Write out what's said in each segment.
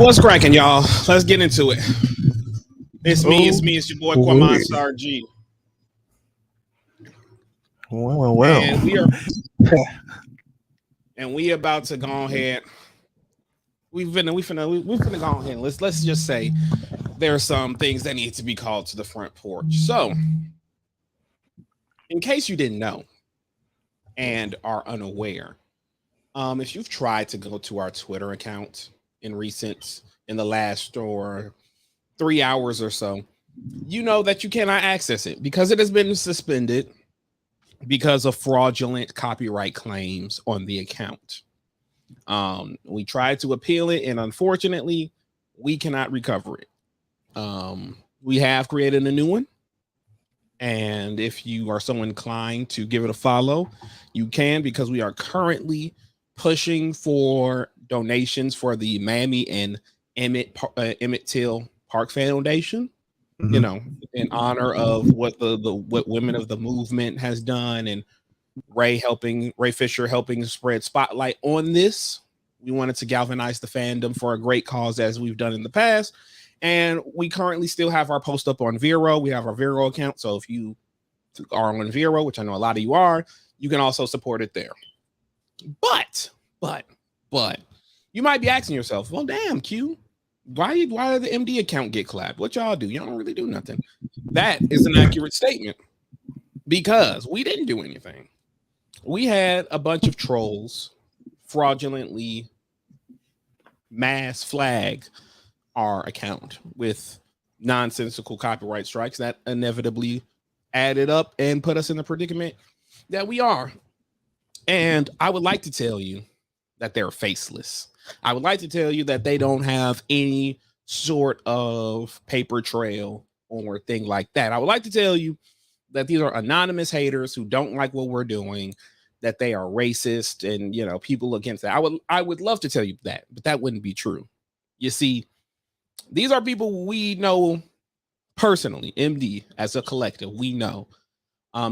What's cracking, y'all? Let's get into it. It's me. Oh, It's your boy Quaman wait. Star G, Well. and we about to go ahead. We finna go ahead. Let's just say there are some things that need to be called to the front porch. So, in case you didn't know and are unaware, if you've tried to go to our Twitter account in the last or 3 hours or so, you know that you cannot access it because it has been suspended because of fraudulent copyright claims on the account. We tried to appeal it, and unfortunately, we cannot recover it. We have created a new one, and if you are so inclined to give it a follow, you can, because we are currently pushing for donations for the Miami and Emmett Till Park Foundation. You know, in honor of what what Women of the Movement has done, and Ray Fisher helping spread spotlight on this. We wanted to galvanize the fandom for a great cause, as we've done in the past. And we currently still have our post up on Vero. We have our Vero account. So if you are on Vero, which I know a lot of you are, you can also support it there. But you might be asking yourself, well, damn, Q, why did the MD account get clapped? What y'all do? Y'all don't really do nothing. That is an accurate statement, because we didn't do anything. We had a bunch of trolls fraudulently mass flag our account with nonsensical copyright strikes that inevitably added up and put us in the predicament that we are. And I would like to tell you that they're faceless. I would like to tell you that they don't have any sort of paper trail or thing like that. I would like to tell you that these are anonymous haters who don't like what we're doing, that they are racist and, people against that. I would love to tell you that, but that wouldn't be true. You see, these are people we know personally, MD as a collective, we know.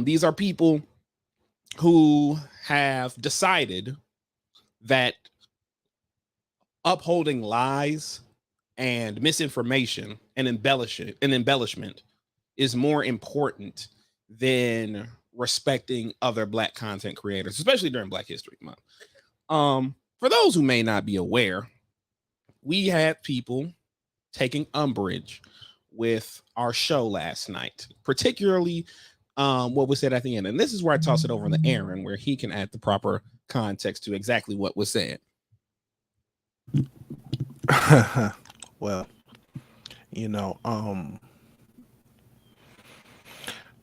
These are people who have decided that upholding lies and misinformation and embellishment is more important than respecting other Black content creators, especially during Black History Month. For those who may not be aware, we had people taking umbrage with our show last night, particularly what was said at the end. And this is where I toss it over to Aaron, where he can add the proper context to exactly what was said. Well,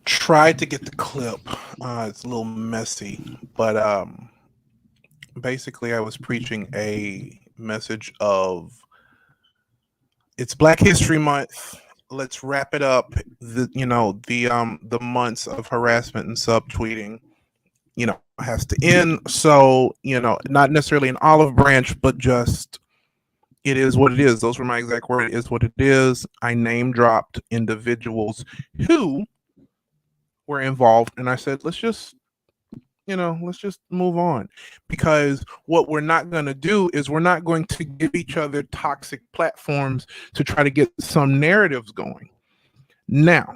tried to get the clip. It's a little messy, but basically I was preaching a message of, it's Black History Month. Let's wrap it up. The months of harassment and subtweeting, has to end. So, not necessarily an olive branch, but just, it is what it is. Those were my exact words. It is what it is. I name dropped individuals who were involved, and I said, let's just move on, because what we're not going to do is we're not going to give each other toxic platforms to try to get some narratives going. Now,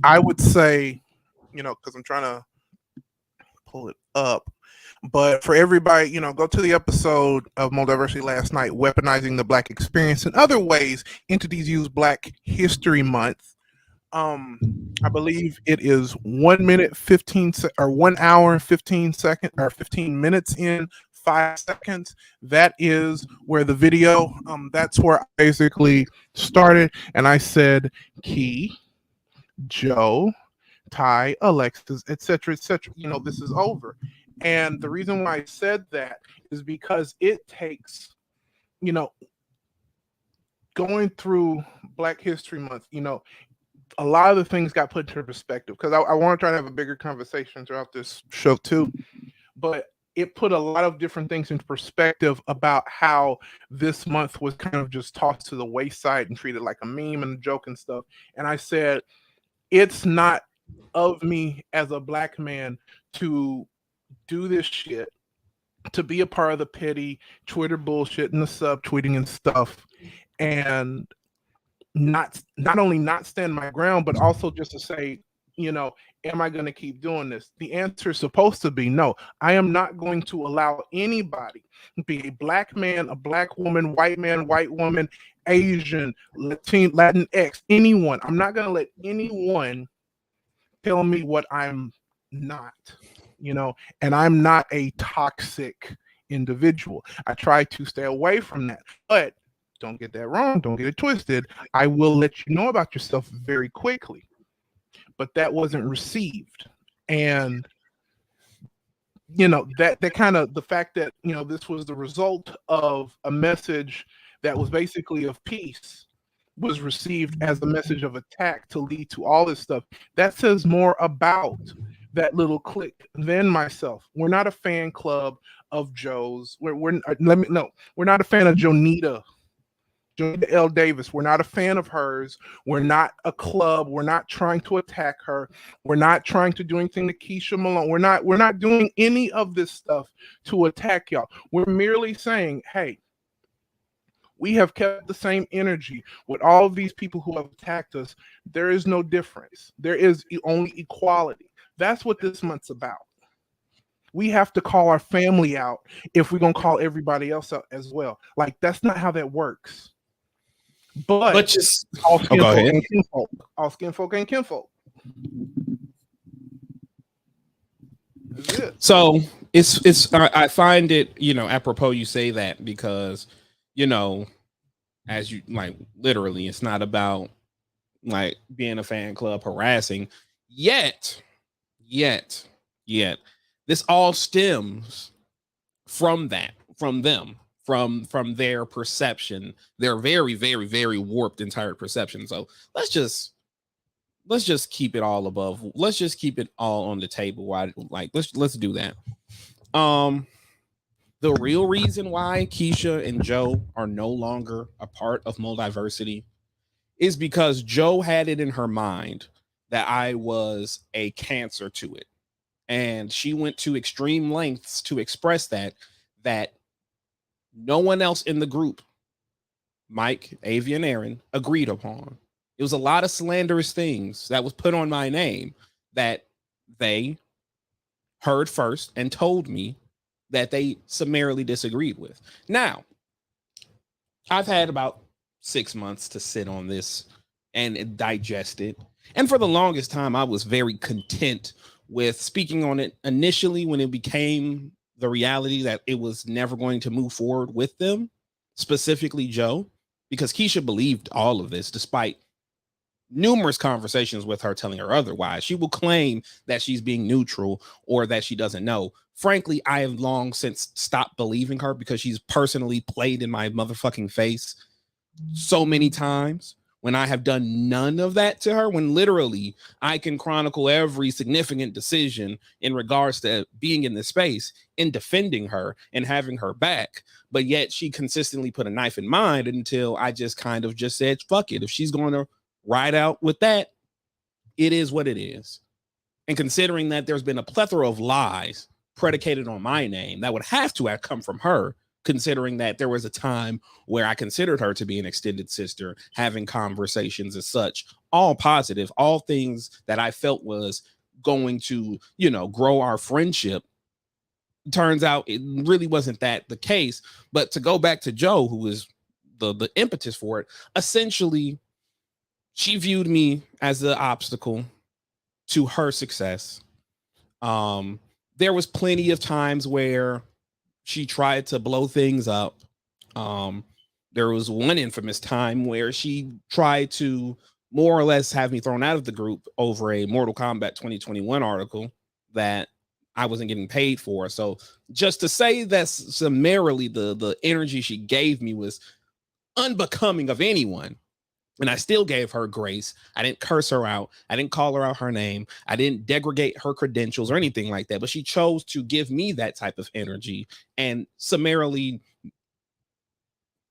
I would say, because I'm trying to pull it up, but for everybody, go to the episode of Moldiversity last night, Weaponizing the Black Experience and Other Ways Entities Use Black History Month. I believe it is 1 minute 15 or 1 hour 15 seconds or 15 minutes in 5 seconds. That is where the video, that's where I basically started, and I said, Key, Joe, Ty, Alexis, etc., this is over. And the reason why I said that is because it takes, going through Black History Month, a lot of the things got put into perspective, because I want to try to have a bigger conversation throughout this show too. But it put a lot of different things into perspective about how this month was kind of just tossed to the wayside and treated like a meme and a joke and stuff. And I said, it's not of me as a Black man to do this shit, to be a part of the petty Twitter bullshit and the subtweeting and stuff, and not only not stand my ground, but also just to say, you know, am I going to keep doing this? The answer is supposed to be no. I am not going to allow anybody, be a black man, a black woman, white woman, Asian, Latin X, anyone. I'm not going to let anyone tell me what I'm not, you know, and I'm not a toxic individual. I try to stay away from that, but don't get that wrong. Don't get it twisted. I will let you know about yourself very quickly. But that wasn't received. And you know, that kind of the fact that, you know, this was the result of a message that was basically of peace was received as a message of attack to lead to all this stuff. That says more about that little clique than myself. We're not a fan club of Joe's. We're not a fan of Jonita L. Davis. We're not a fan of hers. We're not a club. We're not trying to attack her. We're not trying to do anything to Keisha Malone. We're not doing any of this stuff to attack y'all. We're merely saying, hey, we have kept the same energy with all of these people who have attacked us. There is no difference. There is only equality. That's what this month's about. We have to call our family out if we're going to call everybody else out as well. Like, that's not how that works. But just all skin folk and kinfolk. All skin folk and kinfolk. So it's I find it, you know, apropos you say that, because, you know, as you like, literally, it's not about like being a fan club harassing yet. This all stems from them, from their perception, their very, very, very warped entire perception. So let's just keep it all above. Let's just keep it all on the table. Why? Like, let's do that. The real reason why Keisha and Joe are no longer a part of Moldiversity is because Joe had it in her mind that I was a cancer to it. And she went to extreme lengths to express that no one else in the group, Mike, Avi, and Aaron, agreed upon. It was a lot of slanderous things that was put on my name that they heard first and told me that they summarily disagreed with. Now, I've had about 6 months to sit on this and digest it. And for the longest time, I was very content with speaking on it initially when it became the reality that it was never going to move forward with them, specifically Joe, because Keisha believed all of this despite numerous conversations with her telling her otherwise. She will claim that she's being neutral or that she doesn't know. Frankly, I have long since stopped believing her because she's personally played in my motherfucking face so many times when I have done none of that to her, when literally I can chronicle every significant decision in regards to being in this space in defending her and having her back. But yet she consistently put a knife in mine until I just kind of just said, fuck it. If she's going to ride out with that, it is what it is. And considering that there's been a plethora of lies predicated on my name that would have to have come from her, considering that there was a time where I considered her to be an extended sister, having conversations as such, all positive, all things that I felt was going to, you know, grow our friendship. Turns out it really wasn't that the case. But to go back to Joe, who was the impetus for it, essentially, she viewed me as the obstacle to her success. There was plenty of times where she tried to blow things up. There was one infamous time where she tried to more or less have me thrown out of the group over a Mortal Kombat 2021 article that I wasn't getting paid for. So just to say that summarily, the energy she gave me was unbecoming of anyone. And I still gave her grace. I didn't curse her out. I didn't call her out her name. I didn't degrade her credentials or anything like that. But she chose to give me that type of energy and summarily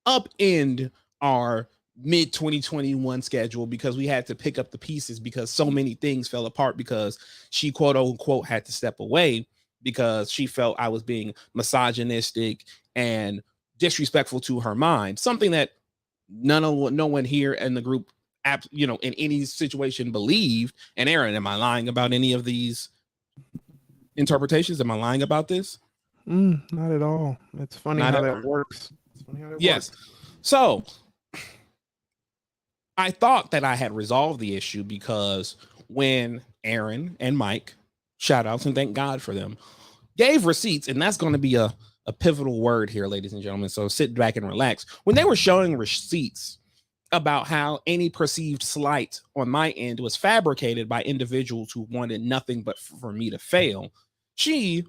upend our mid 2021 schedule because we had to pick up the pieces because so many things fell apart because she quote unquote had to step away because she felt I was being misogynistic and disrespectful to her mind. Something that No one here in the group, in any situation believed. And Aaron, am I lying about any of these interpretations? Am I lying about this? Not at all. It's funny Not how at, that works. It's funny how that yes. works. So I thought that I had resolved the issue because when Aaron and Mike, shout outs and thank God for them, gave receipts, and that's going to be a pivotal word here, ladies and gentlemen. So sit back and relax. When they were showing receipts about how any perceived slight on my end was fabricated by individuals who wanted nothing but for me to fail, she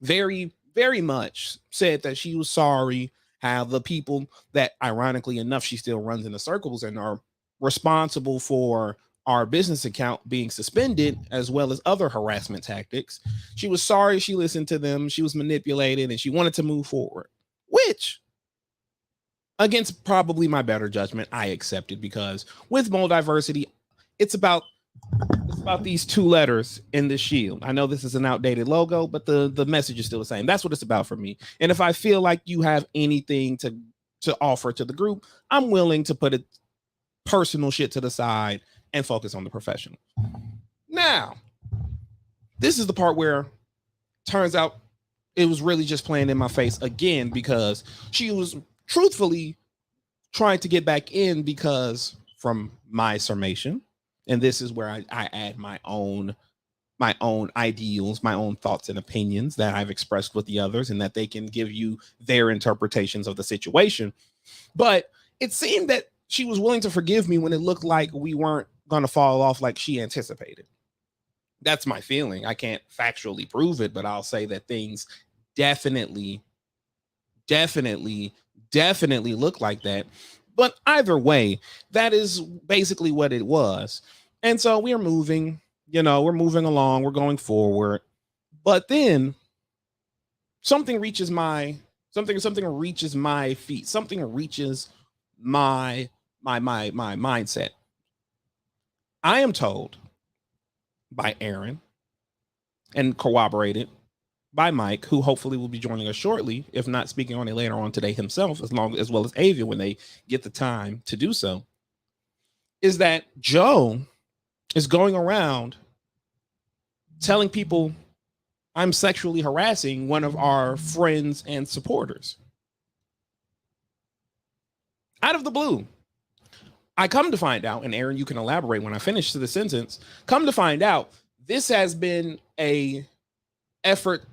very, very much said that she was sorry how the people that, ironically enough, she still runs in the circles and are responsible for our business account being suspended, as well as other harassment tactics. She was sorry she listened to them. She was manipulated and she wanted to move forward, which, against probably my better judgment, I accepted, because with mold diversity, it's about these two letters in the shield. I know this is an outdated logo, but the message is still the same. That's what it's about for me. And if I feel like you have anything to offer to the group, I'm willing to put it personal shit to the side and focus on the professional. Now, this is the part where turns out it was really just playing in my face again, because she was truthfully trying to get back in, because from my summation, and this is where I add my own ideals, my own thoughts and opinions that I've expressed with the others, and that they can give you their interpretations of the situation. But it seemed that she was willing to forgive me when it looked like we weren't going to fall off like she anticipated. That's my feeling. I can't factually prove it, but I'll say that things definitely look like that. But either way, that is basically what it was. And so we're moving, we're moving along, we're going forward. But then something reaches my feet, something reaches my mindset. I am told by Aaron and corroborated by Mike, who hopefully will be joining us shortly, if not speaking on it later on today himself, as well as Avia when they get the time to do so, is that Joe is going around telling people I'm sexually harassing one of our friends and supporters. Out of the blue. I come to find out, and Aaron, you can elaborate when I finish the sentence, come to find out this has been a effort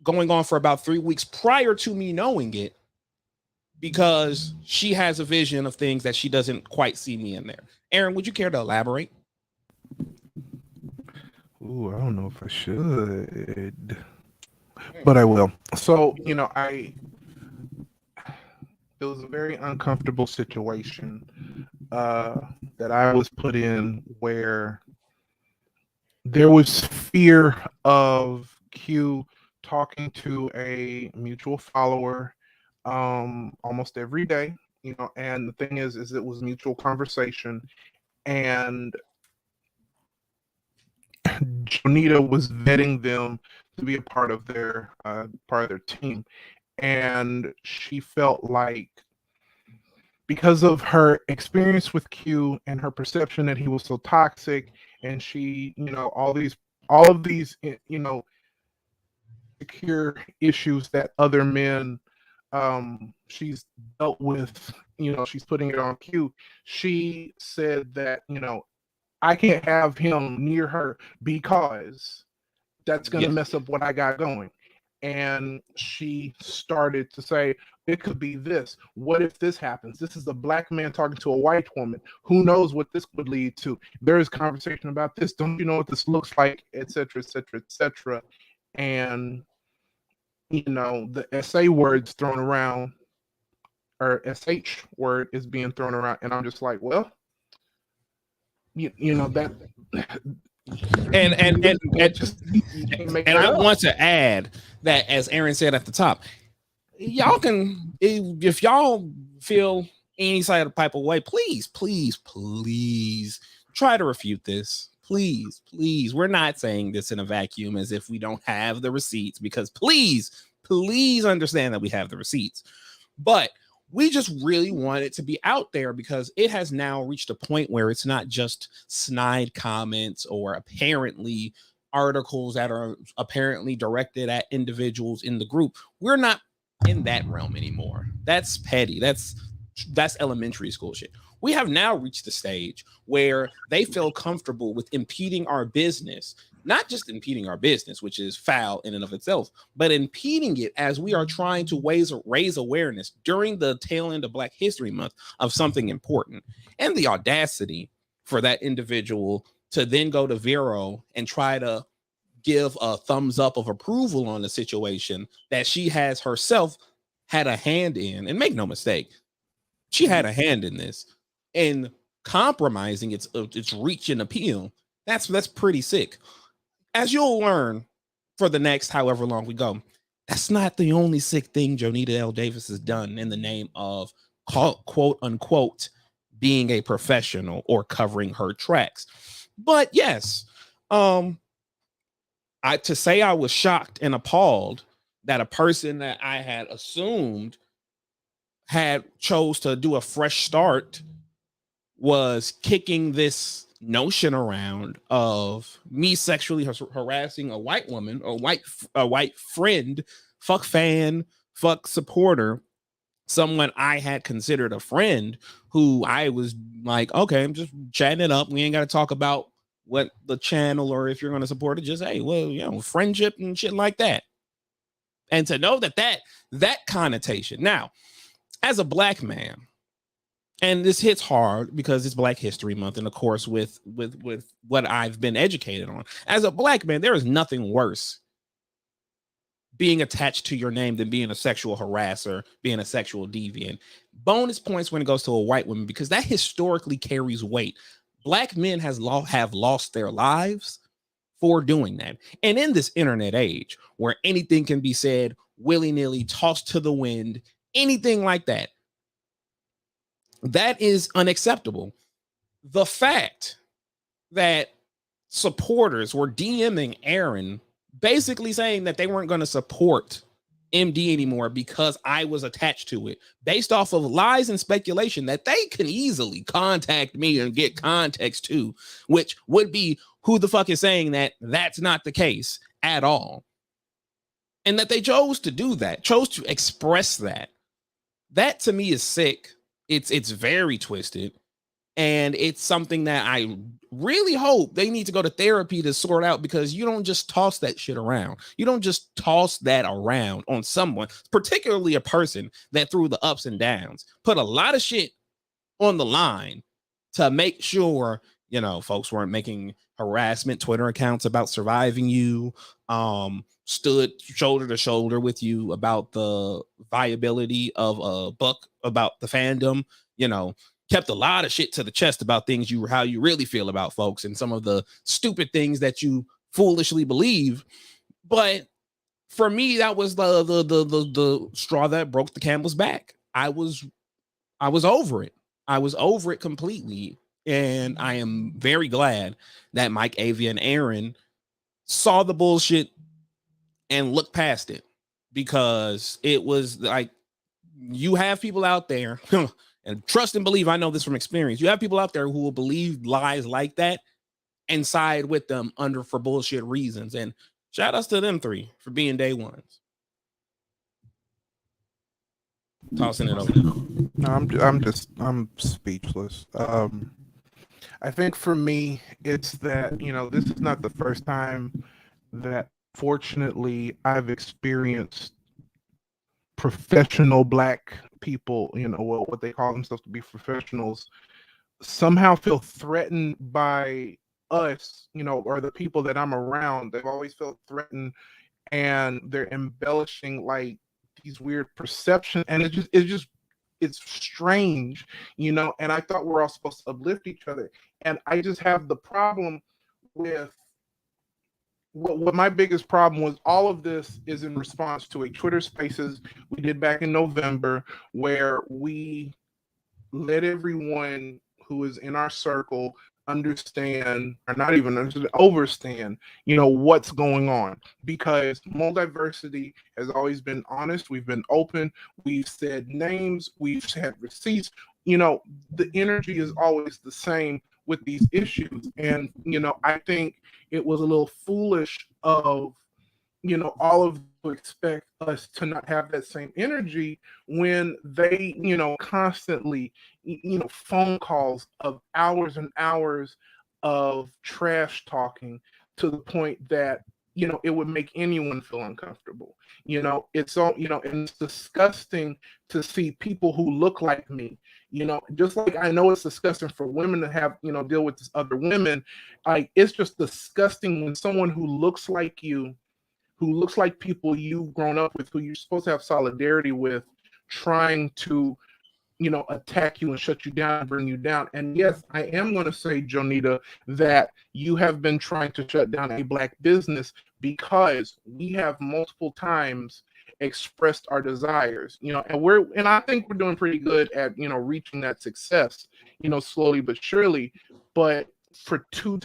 going on for about 3 weeks prior to me knowing it, because she has a vision of things that she doesn't quite see me in there. Aaron, would you care to elaborate? Ooh, I don't know if I should, but I will. So, it was a very uncomfortable situation that I was put in, where there was fear of Q talking to a mutual follower almost every day, and the thing is it was mutual conversation, and Jonita was vetting them to be a part of their team, and she felt like, because of her experience with Q and her perception that he was so toxic, and she, all of these, secure issues that other men she's dealt with, she's putting it on Q. She said that, I can't have him near her because that's going to mess up what I got going. And she started to say, it could be this. What if this happens? This is a black man talking to a white woman. Who knows what this would lead to? There is conversation about this. Don't you know what this looks like? Et cetera, et cetera, et cetera. And, the SA words thrown around, or SH word is being thrown around. And I'm just like, well, that. And I want to add that, as Aaron said at the top, y'all can, if y'all feel any side of type of way, please try to refute this. Please, we're not saying this in a vacuum as if we don't have the receipts, because please understand that we have the receipts. But We just really want it to be out there because it has now reached a point where it's not just snide comments or apparently articles that are apparently directed at individuals in the group. We're not in that realm anymore. That's petty. That's elementary school shit. We have now reached the stage where they feel comfortable with impeding our business, not just impeding our business, which is foul in and of itself, but impeding it as we are trying to raise awareness during the tail end of Black History Month of something important. And the audacity for that individual to then go to Vero and try to give a thumbs up of approval on the situation that she has herself had a hand in. And make no mistake, she had a hand in this and compromising its reach and appeal. That's pretty sick. As you'll learn for the next however long we go, that's not the only sick thing Jonita L. Davis has done in the name of quote unquote being a professional or covering her tracks. But yes, to say I was shocked and appalled that a person that I had assumed had chose to do a fresh start was kicking this notion around of me sexually harassing a white woman, a white friend, fuck fan, fuck supporter, someone I had considered a friend who I was like, okay, I'm just chatting it up. We ain't got to talk about what the channel or if you're going to support it. Just, hey, well, you know, friendship and shit like that. And to know that connotation. Now, as a Black man, and this hits hard because it's Black History Month, and of course, with what I've been educated on. As a Black man, there is nothing worse being attached to your name than being a sexual harasser, being a sexual deviant. Bonus points when it goes to a white woman, because that historically carries weight. Black men have lost their lives for doing that. And in this internet age where anything can be said willy-nilly, tossed to the wind, anything like that, that is unacceptable. The fact that supporters were DMing Aaron basically saying that they weren't going to support MD anymore because I was attached to it, based off of lies and speculation that they can easily contact me and get context to, which would be who the fuck is saying that that's not the case at all. And that they chose to do that, chose to express that. That to me is sick. It's very twisted. And it's something that I really hope they need to go to therapy to sort out, because you don't just toss that shit around. You don't just toss that around on someone, particularly a person that through the ups and downs put a lot of shit on the line to make sure, you know, folks weren't making harassment Twitter accounts about surviving you, stood shoulder to shoulder with you about the viability of a book about the fandom, you know, kept a lot of shit to the chest about things how you really feel about folks and some of the stupid things that you foolishly believe. But for me, that was the straw that broke the camel's back. I was over it. I was over it completely. And I am very glad that Mike, Avia, and Aaron saw the bullshit and looked past it, because it was like, you have people out there and trust and believe, I know this from experience. You have people out there who will believe lies like that and side with them for bullshit reasons. And shout outs to them three for being day ones. Tossing it over. No, I'm speechless. I think for me, it's that, you know, this is not the first time that fortunately I've experienced professional Black people, you know, what they call themselves to be professionals, somehow feel threatened by us, you know, or the people that I'm around. They've always felt threatened, and they're embellishing like these weird perceptions, and it's strange, you know. And I thought we're all supposed to uplift each other, and I just have the problem with what my biggest problem was. All of this is in response to a Twitter Spaces we did back in November, where we let everyone who is in our circle understand, or not even understand, overstand, what's going on. Because Multiversity has always been honest. We've been open. We've said names. We've had receipts. The energy is always the same with these issues. And, I think it was a little foolish of, all of to expect us to not have that same energy when they, constantly, phone calls of hours and hours of trash talking to the point that, it would make anyone feel uncomfortable. It's all, and it's disgusting to see people who look like me, just like I know it's disgusting for women to have, deal with this other women. It's just disgusting when someone who looks like you, who looks like people you've grown up with, who you're supposed to have solidarity with, trying to, attack you and shut you down and bring you down. And yes, I am going to say, Jonita, that you have been trying to shut down a Black business because we have multiple times expressed our desires, and I think we're doing pretty good at, reaching that success, slowly but surely. But for the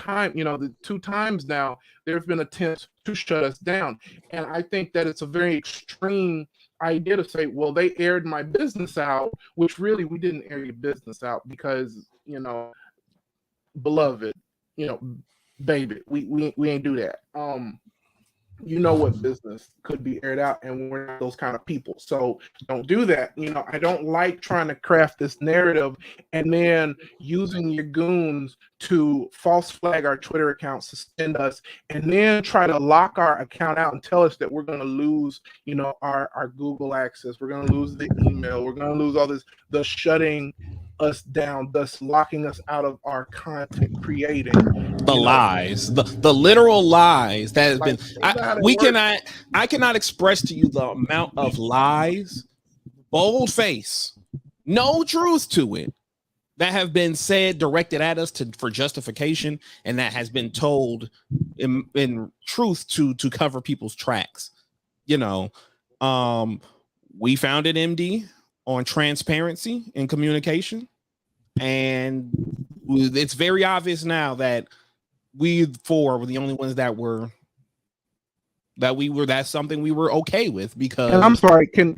2 times now, there have been attempts to shut us down. And I think that it's a very extreme idea to say, well, they aired my business out, which really we didn't air your business out because, beloved, baby, we ain't do that. What business could be aired out, and we're not those kind of people. So don't do that. I don't like trying to craft this narrative and then using your goons to false flag our Twitter account, suspend us, and then try to lock our account out and tell us that we're going to lose, our Google access. We're going to lose the email. We're going to lose all this, thus shutting us down, thus locking us out of our content creating. The lies, the literal lies that has been. I cannot express to you the amount of lies, bold face, no truth to it, that have been said, directed at us for justification, and that has been told in truth to cover people's tracks. We founded MD on transparency and communication, and it's very obvious now that we four were the only ones that's something we were okay with. Because, and I'm sorry, can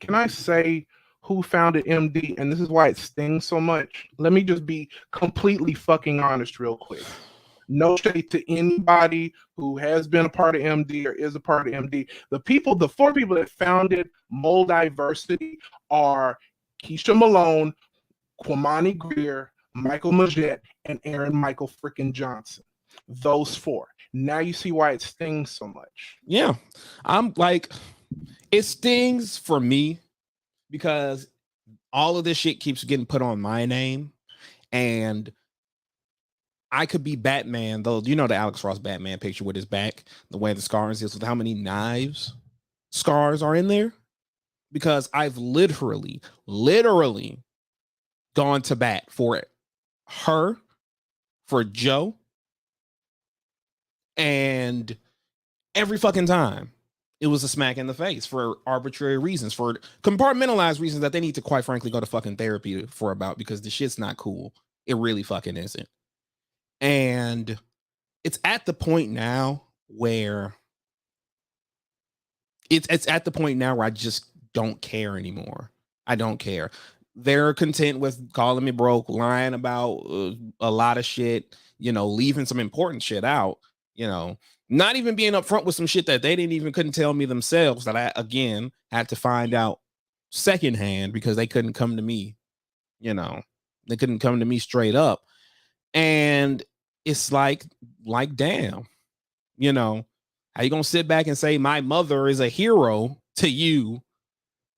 I say who founded MD, and this is why it stings so much? Let me just be completely fucking honest real quick. No shade to anybody who has been a part of MD or is a part of MD. The 4 people that founded Moldiversity are Keisha Malone, Kwamani Greer, Michael Majette, and Aaron Michael freaking Johnson. Those 4. Now you see why it stings so much. Yeah, I'm like, it stings for me because all of this shit keeps getting put on my name, and I could be Batman, though. The Alex Ross Batman picture with his back, the way the scars is, with how many knives scars are in there, because I've literally gone to bat for her, for Joe, and every fucking time it was a smack in the face for arbitrary reasons, for compartmentalized reasons that they need to, quite frankly, go to fucking therapy for, about, because the shit's not cool. It really fucking isn't. And it's at the point now where I just don't care anymore. I don't care. They're content with calling me broke, lying about a lot of shit, leaving some important shit out, not even being upfront with some shit that they couldn't tell me themselves, that I, again, had to find out secondhand because they couldn't come to me, they couldn't come to me straight up. And it's like, damn, how you gonna sit back and say my mother is a hero to you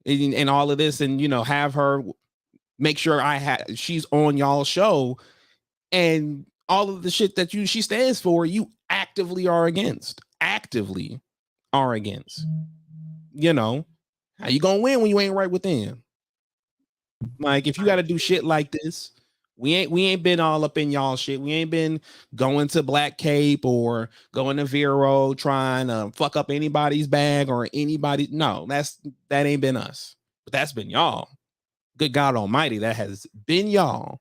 and all of this, and, have her make sure she's on y'all's show, and all of the shit that she stands for, you actively are against. How you gonna win when you ain't right within? Like, if you got to do shit like this, we ain't been all up in y'all shit. We ain't been going to Black Cape or going to Vero trying to fuck up anybody's bag or anybody. No, that ain't been us. But that's been y'all. Good God Almighty, that has been y'all.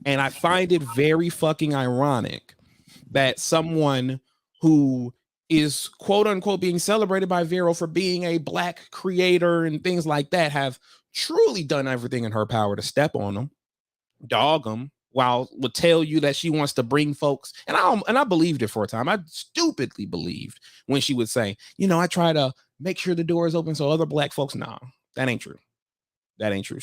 And I find it very fucking ironic that someone who is quote unquote being celebrated by Vero for being a black creator and things like that have truly done everything in her power to step on them, dog them, while would tell you that she wants to bring folks. And I believed it for a time. I stupidly believed when she would say, I try to make sure the door is open so other black folks. Nah, that ain't true. That ain't true.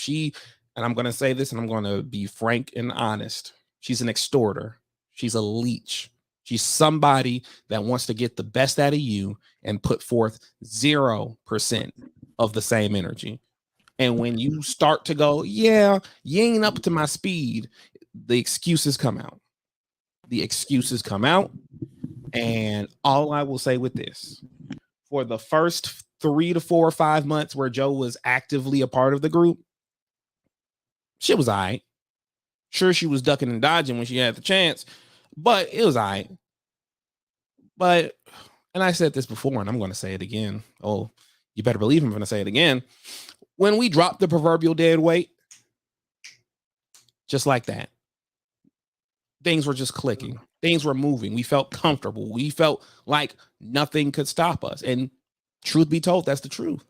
And I'm gonna say this, and I'm gonna be frank and honest. She's an extorter. She's a leech. She's somebody that wants to get the best out of you and put forth 0% of the same energy. And when you start to go, yeah, you ain't up to my speed, the excuses come out. The excuses come out. And all I will say with this, for the first 3 to 4 or 5 months where Joe was actively a part of the group, shit was all right. Sure, she was ducking and dodging when she had the chance, but it was all right. But, and I said this before, and I'm going to say it again. Oh, you better believe I'm going to say it again. When we dropped the proverbial dead weight, just like that, things were just clicking. Things were moving. We felt comfortable. We felt like nothing could stop us. And truth be told, that's the truth.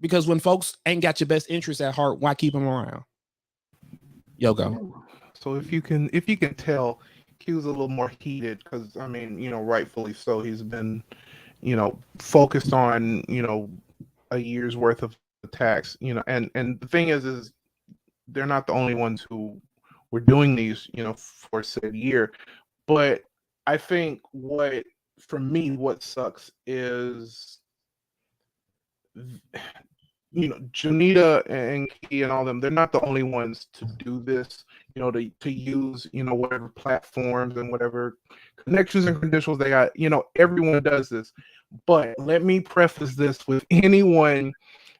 Because when folks ain't got your best interests at heart, why keep them around? Yo, go. So if you can tell, Q's a little more heated because I mean, rightfully so. He's been, focused on, a year's worth of attacks, and the thing is they're not the only ones who were doing these, for said year. But I think for me, what sucks is, Janita and Key and all them, they're not the only ones to do this, to use, whatever platforms and whatever connections and credentials they got, everyone does this. But let me preface this with anyone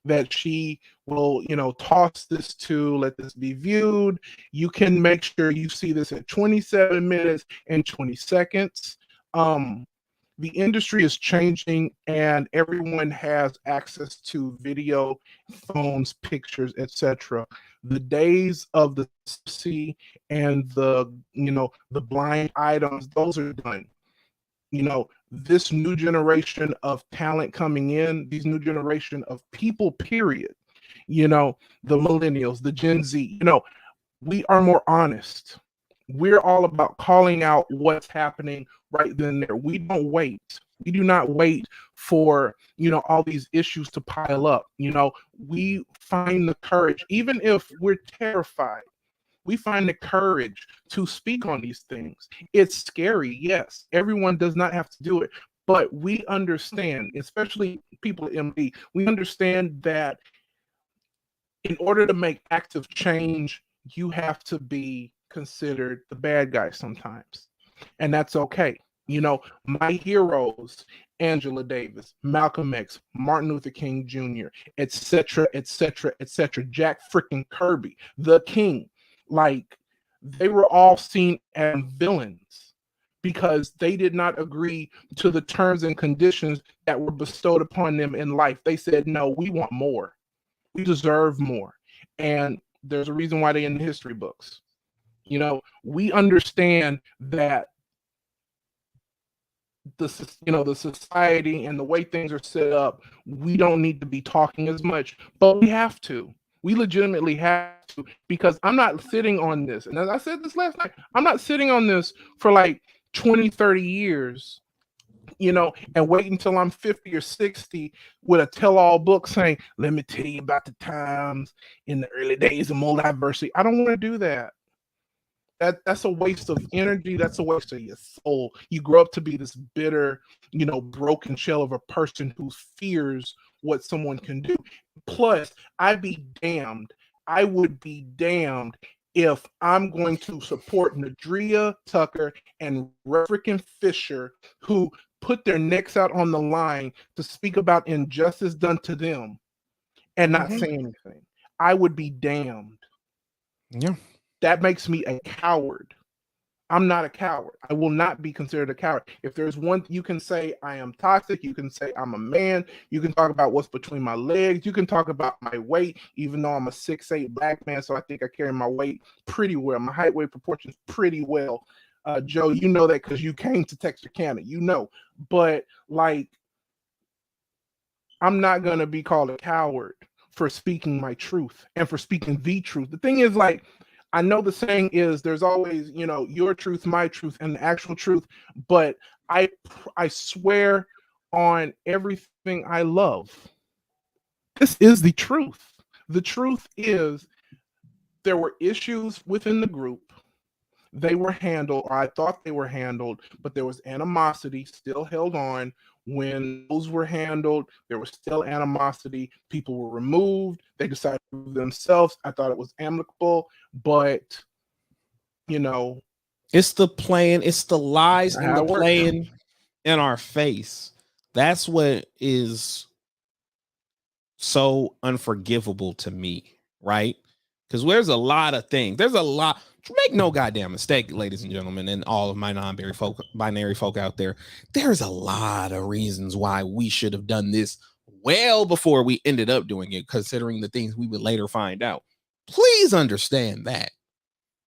that she will, toss this to, let this be viewed. You can make sure you see this at 27 minutes and 20 seconds. The industry is changing and everyone has access to video, phones, pictures, etc. The days of the C and the blind items, those are done. This new generation of talent coming in, these new generation of people, period, the millennials, the Gen Z, we are more honest. We're all about calling out what's happening right then and there. We don't wait. We do not wait for, all these issues to pile up. We find the courage, even if we're terrified, we find the courage to speak on these things. It's scary, yes. Everyone does not have to do it, but we understand, especially people at MD, we understand that in order to make active change, you have to be considered the bad guy sometimes. And that's okay. My heroes, Angela Davis, Malcolm X, Martin Luther King Jr., etc., etc., etc., Jack freaking Kirby, the King, like they were all seen as villains because they did not agree to the terms and conditions that were bestowed upon them in life. They said, no, we want more. We deserve more. And there's a reason why they're in the history books. We understand that the society and the way things are set up, we don't need to be talking as much, but we have to. We legitimately have to, because I'm not sitting on this. And as I said this last night, I'm not sitting on this for like 20, 30 years, and wait until I'm 50 or 60 with a tell-all book saying, let me tell you about the times in the early days of multiversity. I don't want to do that. That's a waste of energy. That's a waste of your soul. You grow up to be this bitter, broken shell of a person who fears what someone can do. Plus, I would be damned if I'm going to support Nadria Tucker and freaking Fisher, who put their necks out on the line to speak about injustice done to them and not say anything. I would be damned. Yeah. That makes me a coward. I'm not a coward. I will not be considered a coward. If there's one, you can say I am toxic. You can say I'm a man. You can talk about what's between my legs. You can talk about my weight, even though I'm a 6'8" black man. So I think I carry my weight pretty well. My height weight proportions pretty well. Joe, you know that because you came to Texarkana, you know. But like, I'm not going to be called a coward for speaking my truth and for speaking the truth. The thing is, like, I know the saying is there's always, you know, your truth, my truth, and the actual truth. But I swear on everything I love, this is the truth. The truth is there were issues within the group. They were handled, or I thought they were handled, but there was animosity still held on. When those were handled, there was still animosity. People were removed. They decided to remove themselves. I thought it was amicable, but you know, it's the playing, it's the lies and how the it works. playing in our face. That's what is so unforgivable to me, right? Because there's a lot of things. There's a lot. Make no goddamn mistake, ladies and gentlemen, and all of my non-binary folk out there. There's a lot of reasons why we should have done this well before we ended up doing it, considering the things we would later find out. Please understand that.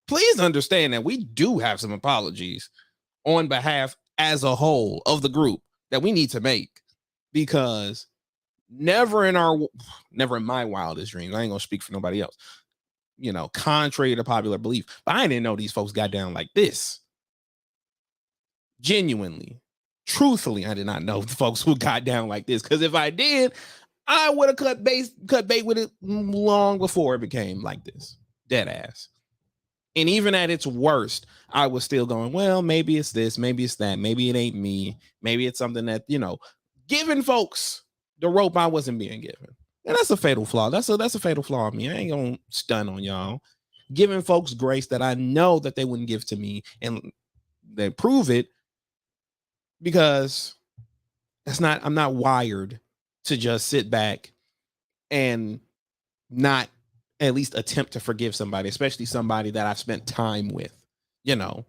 Please understand that we do have some apologies on behalf as a whole of the group that we need to make, because never in my wildest dreams, I ain't gonna speak for nobody else, you know, contrary to popular belief, but I didn't know these folks got down like this. Genuinely, truthfully, I did not know the folks who got down like this, because if I did, I would have cut bait with it long before it became like this. Dead ass. And even at its worst, I was still going, well, maybe it's this, maybe it's that, maybe it ain't me, maybe it's something that, you know, giving folks the rope I wasn't being given. And that's a fatal flaw. That's a fatal flaw in me. I ain't gonna stun on y'all. Giving folks grace that I know that they wouldn't give to me, and they prove it, because I'm not wired to just sit back and not at least attempt to forgive somebody, especially somebody that I've spent time with. You know,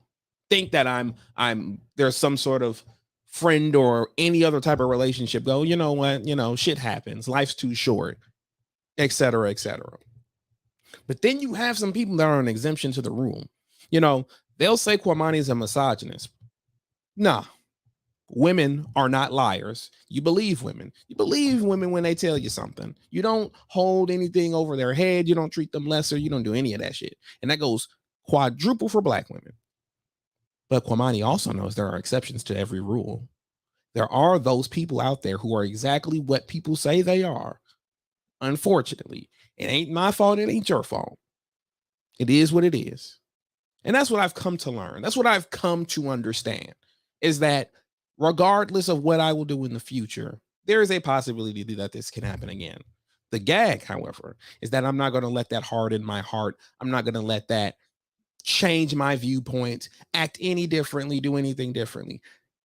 think that I'm there's some sort of friend or any other type of relationship. Go, you know what, you know, shit happens, life's too short, etc., etc. But then you have some people that are an exemption to the rule. You know, they'll say Kwamani is a misogynist. Nah, women are not liars. You believe women. You believe women when they tell you something. You don't hold anything over their head. You don't treat them lesser. You don't do any of that shit. And that goes quadruple for black women. But Kwamani also knows there are exceptions to every rule. There are those people out there who are exactly what people say they are. Unfortunately, it ain't my fault. It ain't your fault. It is what it is. And that's what I've come to learn. That's what I've come to understand, is that regardless of what I will do in the future, there is a possibility that this can happen again. The gag, however, is that I'm not going to let that harden my heart. I'm not going to let that change my viewpoint, act any differently, do anything differently.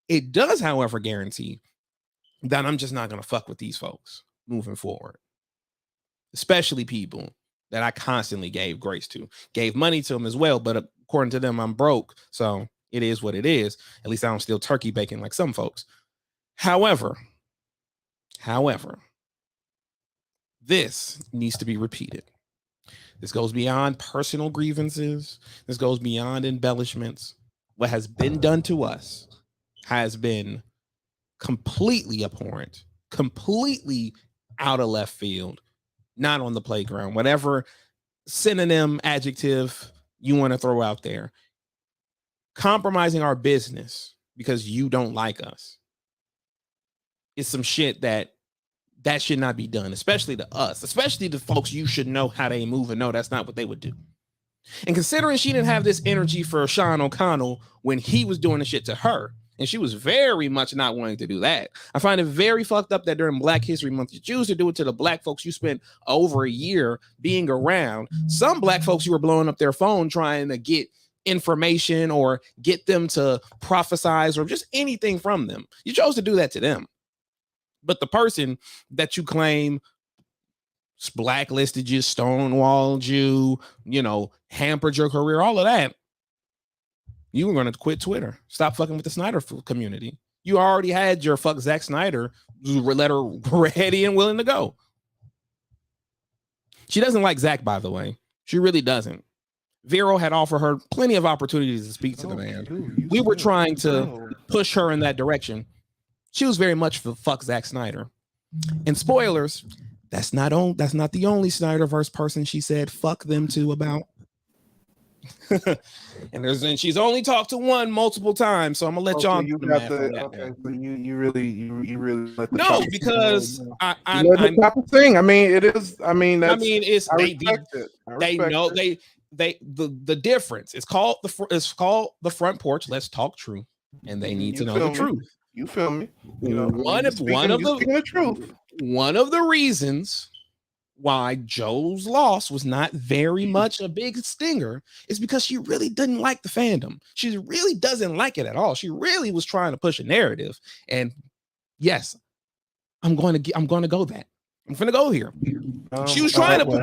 It does, however, guarantee that I'm just not going to fuck with these folks moving forward, especially people that I constantly gave grace to, gave money to them as well. But according to them, I'm broke. So it is what it is. At least I don't steal turkey bacon like some folks. However, this needs to be repeated. This goes beyond personal grievances. This goes beyond embellishments. What has been done to us has been completely abhorrent, completely out of left field, not on the playground, whatever synonym, adjective you want to throw out there. Compromising our business because you don't like us is some shit that should not be done, especially to us, especially to folks you should know how they move and know that's not what they would do. And considering she didn't have this energy for Sean O'Connell when he was doing the shit to her, and she was very much not wanting to do that, I find it very fucked up that during Black History Month, you choose to do it to the black folks you spent over a year being around. Some black folks you were blowing up their phone trying to get information or get them to prophesize or just anything from them. You chose to do that to them. But the person that you claim blacklisted you, stonewalled you, you know, hampered your career, all of that, You were going to quit Twitter. Stop fucking with the Snyder community. You already had your fuck Zack Snyder letter ready and willing to go. She doesn't like Zack, by the way. She really doesn't. Vero had offered her plenty of opportunities to speak to the man. We were trying to push her in that direction. She was very much for fuck Zack Snyder. And spoilers, that's not the only Snyderverse person she said fuck them to about. and she's only talked to one multiple times, so I'm gonna let y'all. You got the okay. So you really let the no because I'm the thing. I mean, it is. I mean, that's. I mean, it's they know the difference. It's called the front porch. Let's talk truth, and they need to know the truth. You feel me? You know, one of the truth. One of the reasons why Joe's loss was not very much a big stinger is because she really didn't like the fandom. She really doesn't like it at all. She really was trying to push a narrative. And yes, I'm going to go that. I'm going to go here. She was trying to put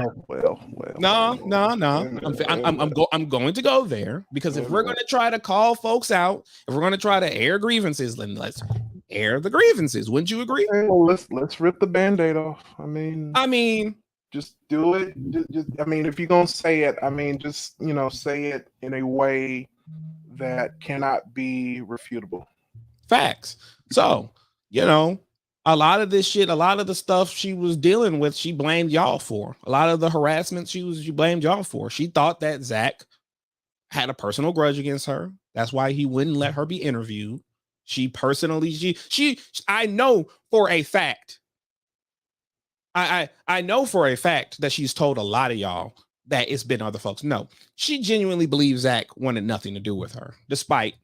I'm going to go there because if we're going to try to call folks out, if we're going to try to air grievances, then let's air the grievances. Wouldn't you agree? Okay, well, let's rip the Band-Aid off. I mean, just do it. Just I mean, if you're gonna say it, I mean, just say it in a way that cannot be refutable. Facts. So, a lot of this shit, a lot of the stuff she was dealing with, she blamed y'all for. A lot of the harassment she blamed y'all for. She thought that Zack had a personal grudge against her. That's why he wouldn't let her be interviewed. I know for a fact. I know for a fact that she's told a lot of y'all that it's been other folks. No, she genuinely believes Zack wanted nothing to do with her, despite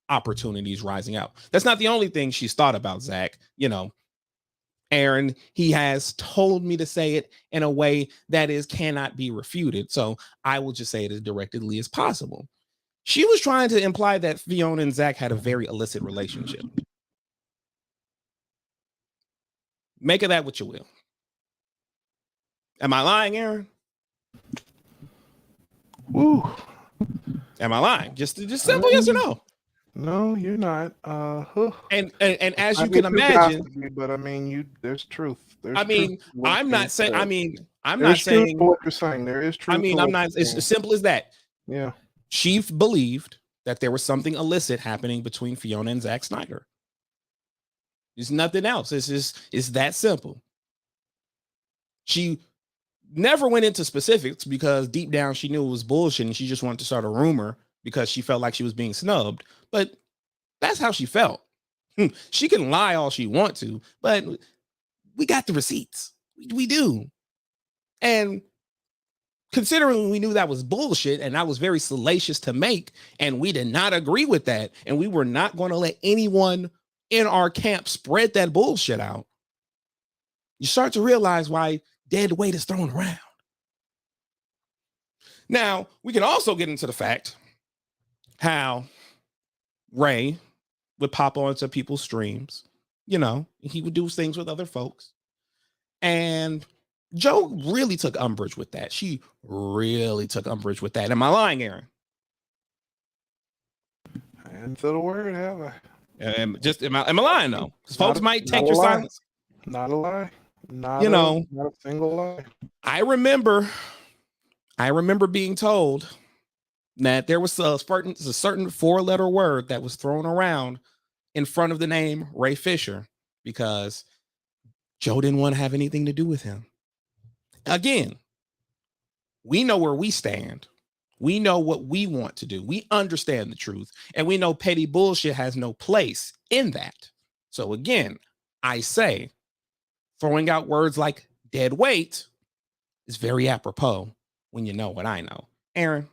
opportunities rising out. That's not the only thing she's thought about Zack. Aaron, he has told me to say it in a way that cannot be refuted. So I will just say it as directly as possible. She was trying to imply that Fiona and Zack had a very illicit relationship. Make of that what you will. Am I lying, Aaron? Woo. Am I lying? Just simple yes or no. No, you're not. And as you can imagine, but I mean, there's truth. I'm not saying what you're saying. There is truth. It's as simple as that. Yeah. She believed that there was something illicit happening between Fiona and Zack Snyder. There's nothing else. It's that simple. She never went into specifics because deep down she knew it was bullshit and she just wanted to start a rumor because she felt like she was being snubbed. But that's how she felt. She can lie all she wants to, but we got the receipts. We do. And considering we knew that was bullshit and that was very salacious to make, and we did not agree with that, and we were not going to let anyone in our camp spread that bullshit out, you start to realize why dead weight is thrown around. Now, we can also get into the fact how Ray would pop onto people's streams. He would do things with other folks. And Joe really took umbrage with that. She really took umbrage with that. Am I lying, Aaron? I haven't said a word, have I? Am I lying though? Because folks might take your silence. Not a lie. Not a single lie. I remember being told that there was a certain 4-letter word that was thrown around in front of the name Ray Fisher because Joe didn't want to have anything to do with him. Again, we know where we stand. We know what we want to do. We understand the truth, and we know petty bullshit has no place in that. So again, I say throwing out words like dead weight is very apropos when you know what I know. Aaron?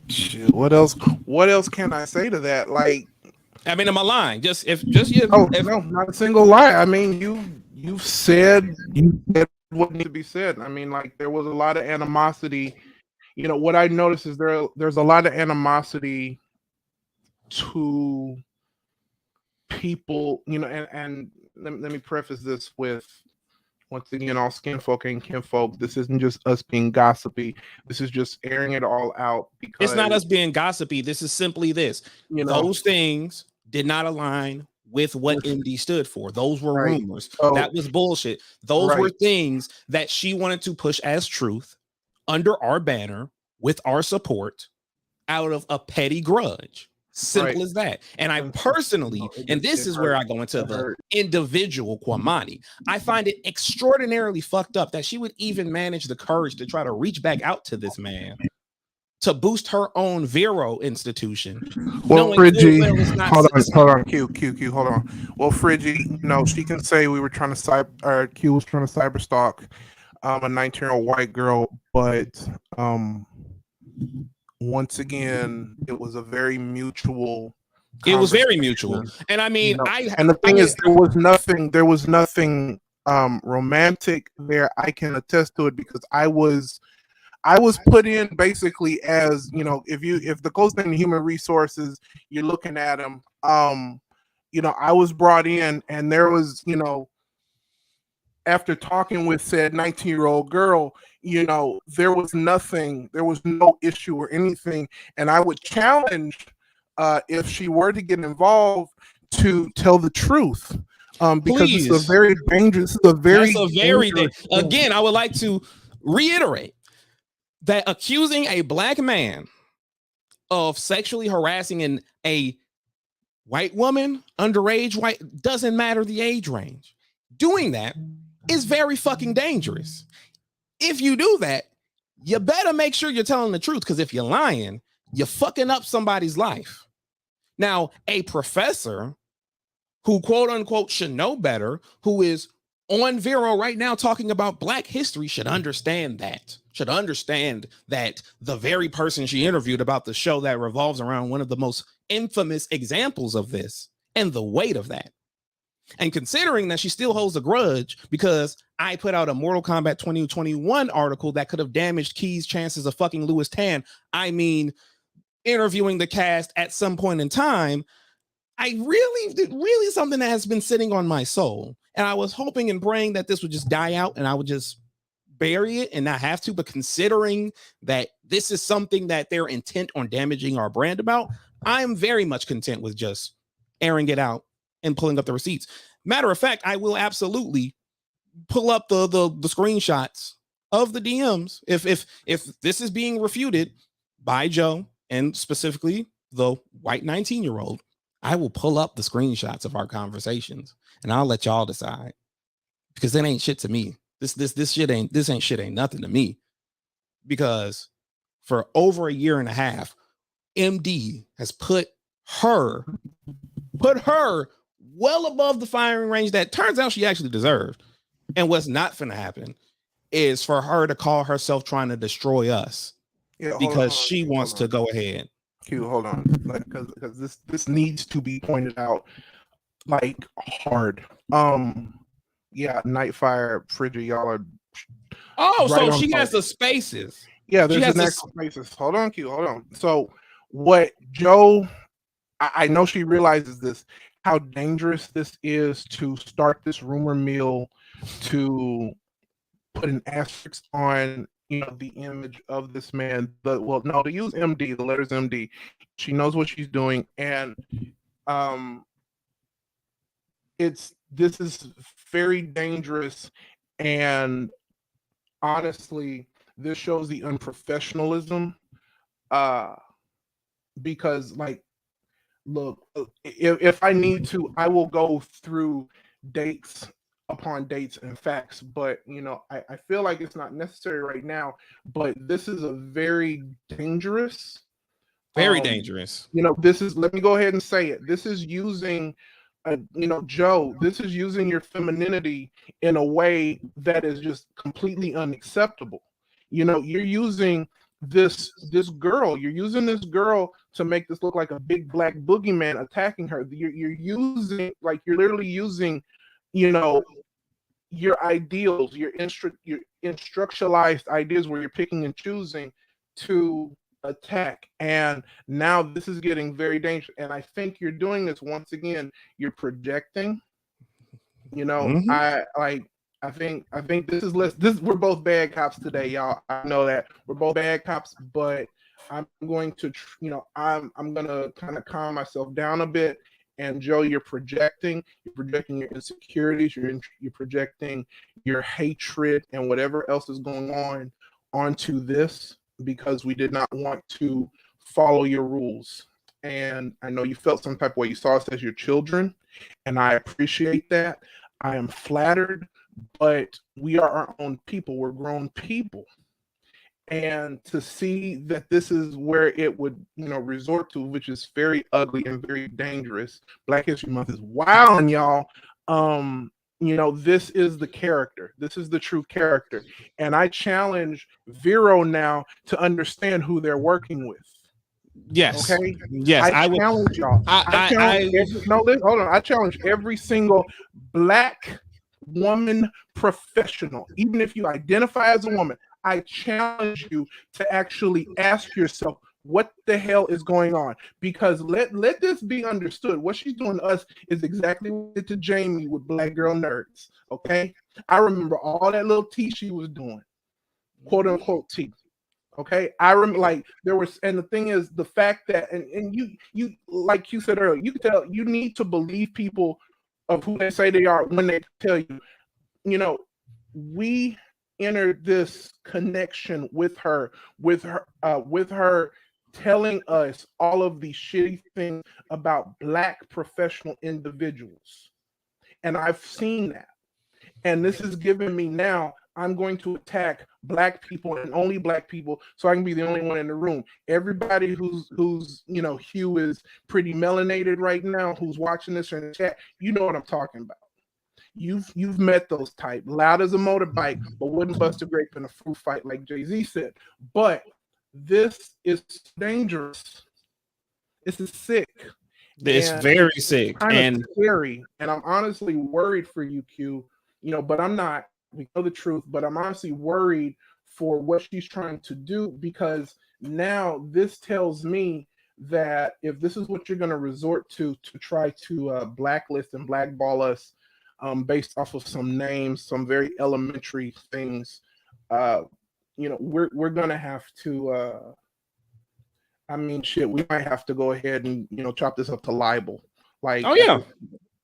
Shit, what else can I say to that? Like, am I lying? No, not a single lie. I mean, you said what needs to be said. I mean, like, there was a lot of animosity. What I noticed is there's a lot of animosity to people, and let me preface this with Once again, all skin folk ain't kinfolk. This isn't just us being gossipy. This is just airing it all out It's not because, us being gossipy. This is simply this. you know, Those things did not align with what with, MD stood for. Those were right. rumors. So, That was bullshit. Those were right, things that she wanted to push as truth under our banner with our support out of a petty grudge. right. Simple as that. And I And so, personally, and this it is where hurt. I go into It the hurt. individual Kwamani. I find it extraordinarily fucked up that she would even manage the courage to try to reach back out to this man to boost her own Vero institution, Well, knowing full Friggy, well it's not. hold on, Q, hold on. Well, Friggy, you know, she can say we were trying to Q was trying to cyber stalk a 19-year-old white girl, but once again, it was a very mutual It was very conversation. mutual, and I You mean, know, and the thing I is, there was nothing romantic there. I can attest to it because I was put in basically as, you know, if the close thing to human resources, you're looking at them, you know, I was brought in and there was, you know, after talking with said 19-year-old girl, you know, there was no issue or anything. And I would challenge if she were to get involved to tell the truth. Because this is a please. very dangerous, That's a very dangerous again. I would like to reiterate that accusing a black man of sexually harassing a white woman, underage white, doesn't matter the age range. Doing that is very fucking dangerous. If you do that, you better make sure you're telling the truth, because if you're lying, you're fucking up somebody's life. Now, a professor who quote unquote should know better, who is on Vero right now talking about Black history, should understand that. Should understand that the very person she interviewed about the show that revolves around one of the most infamous examples of this, and the weight of that. And considering that she still holds a grudge because I put out a Mortal Kombat 2021 article that could have damaged Key's chances of fucking Louis Tan, I mean, interviewing the cast at some point in time, I really something that has been sitting on my soul. And I was hoping and praying that this would just die out and I would just bury it and not have to. But considering that this is something that they're intent on damaging our brand about, I'm very much content with just airing it out and pulling up the receipts. Matter of fact, I will absolutely pull up the screenshots of the DMs if this is being refuted by Joe and specifically the white 19-year-old. I will pull up the screenshots of our conversations and I'll let y'all decide, because it ain't shit to me. This ain't shit ain't nothing to me, because for over a year and a half, MD has put her well above the firing range that turns out she actually deserved. And what's not finna happen is for her to call herself trying to destroy us because she wants to go ahead. Q, hold on, like, because this needs to be pointed out, like, hard. Yeah, Nightfire, Frigid, y'all are. Oh, right so she target. has the spaces. Yeah, there's an actual spaces. Hold on, Q, hold on. So, what Joe, I know she realizes this, how dangerous this is to start this rumor mill, to put an asterisk on, you know, the image of this man. To use MD, the letters MD. She knows what she's doing, and this is very dangerous, and honestly, this shows the unprofessionalism. Because, like, look, if I need to, I will go through dates upon dates and facts, but, you know, I feel like it's not necessary right now. But this is a very dangerous, dangerous. You know, let me go ahead and say it. This is using, you know, Joe, this is using your femininity in a way that is just completely unacceptable. You know, you're using this girl to make this look like a big black boogeyman attacking her. You're literally using, you know, your ideals, your instructionalized ideas where you're picking and choosing to attack. And now this is getting very dangerous. And I think you're doing this once again. You're projecting. You know, I think this is less. This we're both bad cops today, y'all. I know that we're both bad cops, but I'm going to, I'm gonna kind of calm myself down a bit. And Joe, you're projecting your insecurities, you're projecting your hatred and whatever else is going on onto this because we did not want to follow your rules. And I know you felt some type of way. You saw us as your children, and I appreciate that. I am flattered, but we are our own people. We're grown people. And to see that this is where it would, resort to, which is very ugly and very dangerous. Black History Month is wild, y'all. This is the character. This is the true character. And I challenge Vero now to understand who they're working with. Yes. Okay. Yes. I challenge y'all. Hold on. I challenge every single Black woman professional, even if you identify as a woman. I challenge you to actually ask yourself what the hell is going on, because let this be understood. What she's doing to us is exactly what it did to Jamie with Black Girl Nerds. Okay, I remember all that little tea she was doing, quote unquote tea. Okay, I remember, like, there was, and the thing is, the fact that, and you like you said earlier, you can tell, you need to believe people of who they say they are when they tell you, we entered this connection with her telling us all of these shitty things about Black professional individuals, and I've seen that, and this is giving me now. I'm going to attack Black people and only Black people, so I can be the only one in the room. Everybody who's hue is pretty melanated right now, who's watching this or in the chat, you know what I'm talking about. You've met those type, loud as a motorbike, but wouldn't bust a grape in a fruit fight, like Jay-Z said. But this is dangerous. This is sick. It's very sick and scary. And I'm honestly worried for you, Q. But I'm not. We know the truth, but I'm honestly worried for what she's trying to do, because now this tells me that if this is what you're going to resort to try to blacklist and blackball us, based off of some names, some very elementary things, we're gonna have to. Shit, we might have to go ahead and chop this up to libel. Like, oh yeah,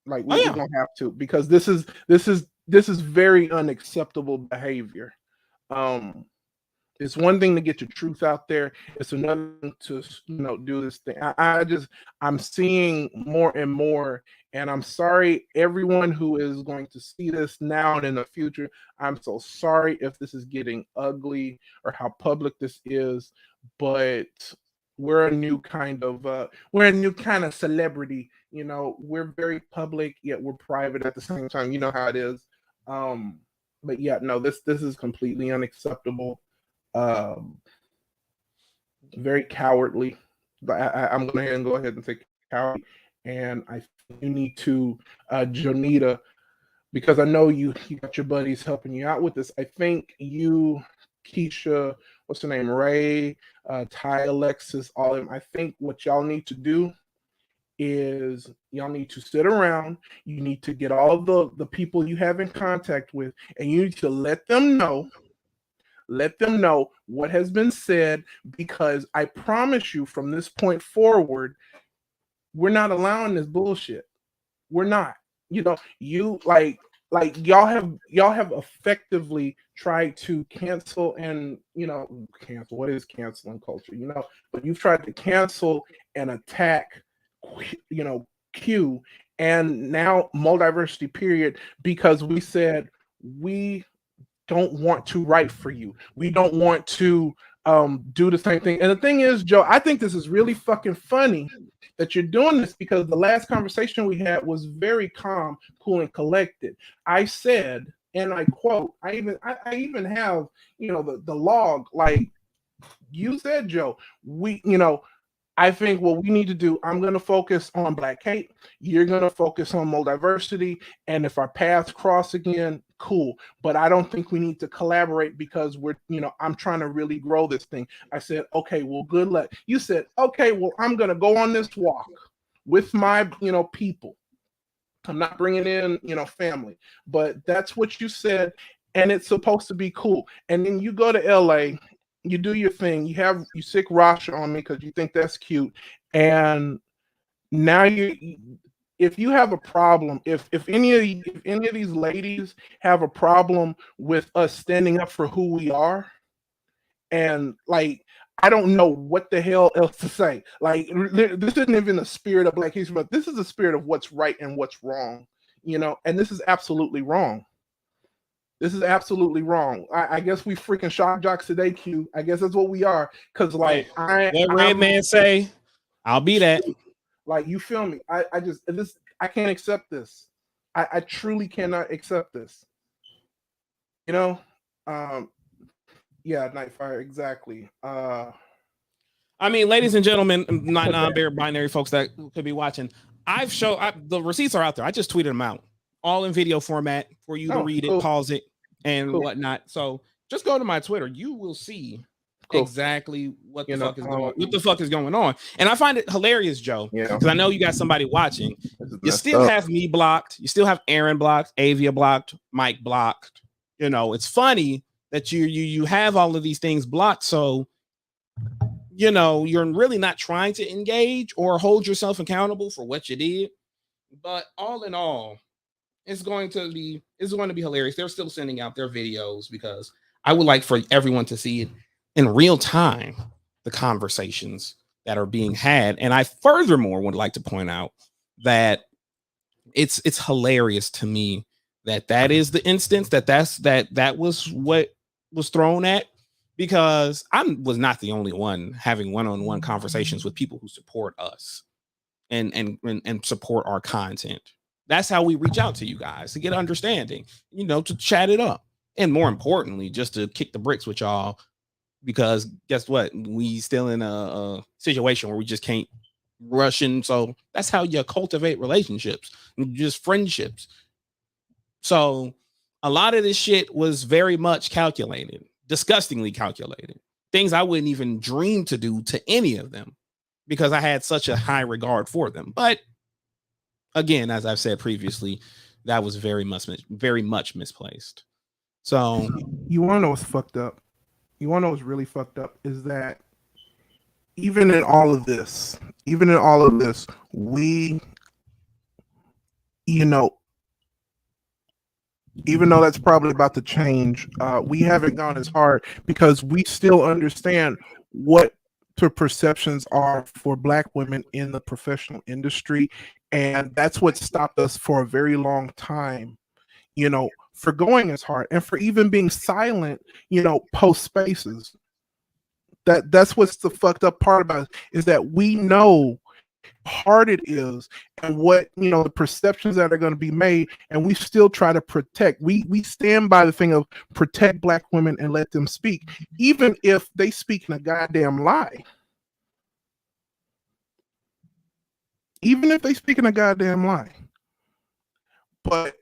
we're gonna have to, because this is very unacceptable behavior. It's one thing to get your truth out there. It's another thing to do this thing. I'm seeing more and more, and I'm sorry everyone who is going to see this now and in the future. I'm so sorry if this is getting ugly or how public this is, but we're a new kind of celebrity. We're very public, yet we're private at the same time. You know how it is. But yeah, no, this is completely unacceptable. Very cowardly. I'm going to go ahead and say cowardly. And I think you need to, Jonita, because I know you got your buddies helping you out with this. I think you, Keisha, what's her name, Ray, Ty, Alexis, all of them. I think what y'all need to do is y'all need to sit around. You need to get all the people you have in contact with, and you need to let them know what has been said, because I promise you, from this point forward, we're not allowing this bullshit. We're not. You like y'all have effectively tried to cancel and cancel. What is canceling culture? But you've tried to cancel and attack Q, and now multiversity period, because we said we don't want to write for you. We don't want to do the same thing. And the thing is, Joe, I think this is really fucking funny that you're doing this, because the last conversation we had was very calm, cool, and collected. I said, and I quote, I even have the log, like you said, Joe, I think what we need to do, I'm going to focus on Black Kate. You're going to focus on multiversity. And if our paths cross again, cool. But I don't think we need to collaborate, because I'm trying to really grow this thing. I said, okay, well, good luck. You said, okay, well, I'm going to go on this walk with my, people. I'm not bringing in, family, but that's what you said, and it's supposed to be cool. And then you go to LA, you do your thing, you sick Rasha on me because you think that's cute, and now if you have a problem, if any of these ladies have a problem with us standing up for who we are, and like I don't know what the hell else to say. Like this isn't even the spirit of Black History Month. This is the spirit of what's right and what's wrong, and this is absolutely wrong. This is absolutely wrong. I guess we freaking shock jocks today, Q. I guess that's what we are. Cause like what Red Man say, I'll be that. Like, you feel me? I can't accept this. I truly cannot accept this. Yeah, Nightfire, exactly. I mean, ladies and gentlemen, non-binary folks that could be watching, the receipts are out there. I just tweeted them out, all in video format for you to read it, pause it, and whatnot. So just go to my Twitter. You will see exactly what the fuck is going on. And I find it hilarious, Joe, because I know you got somebody watching. You still have me blocked. You still have Aaron blocked, Avia blocked, Mike blocked. It's funny that you have all of these things blocked. So, you're really not trying to engage or hold yourself accountable for what you did. But all in all, it's going to be hilarious. They're still sending out their videos because I would like for everyone to see it in real time, the conversations that are being had. And I furthermore would like to point out that it's hilarious to me that is the instance that was what was thrown at, because I was not the only one having one-on-one conversations with people who support us and support our content. That's how we reach out to you guys, to get understanding, to chat it up, and more importantly, just to kick the bricks with y'all, because guess what? We still in a situation where we just can't rush in. So that's how you cultivate relationships, just friendships. So a lot of this shit was very much calculated, disgustingly calculated. Things I wouldn't even dream to do to any of them because I had such a high regard for them. But again, as I've said previously, that was very much misplaced. So you want to know what's fucked up? You want to know what's really fucked up is that even in all of this, we, even though that's probably about to change, we haven't gone as hard because we still understand what the perceptions are for Black women in the professional industry. And that's what stopped us for a very long time, for going as hard and for even being silent, post spaces. That's what's the fucked up part about it, is that we know how hard it is and what the perceptions that are going to be made, and we still try to protect. We stand by the thing of protect Black women and let them speak, even if they speak in a goddamn lie. Even if they speak in a goddamn lie. But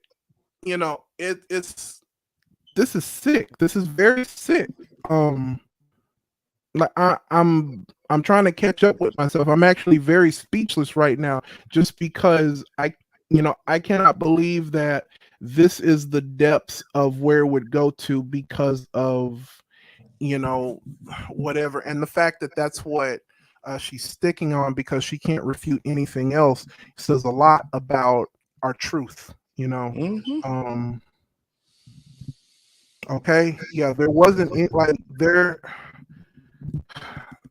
this is sick. This is very sick. Like I'm trying to catch up with myself. I'm actually very speechless right now, just because I cannot believe that this is the depths of where it would go to because of whatever, and the fact that that's what she's sticking on because she can't refute anything else says a lot about our truth. Okay, yeah, there wasn't like there.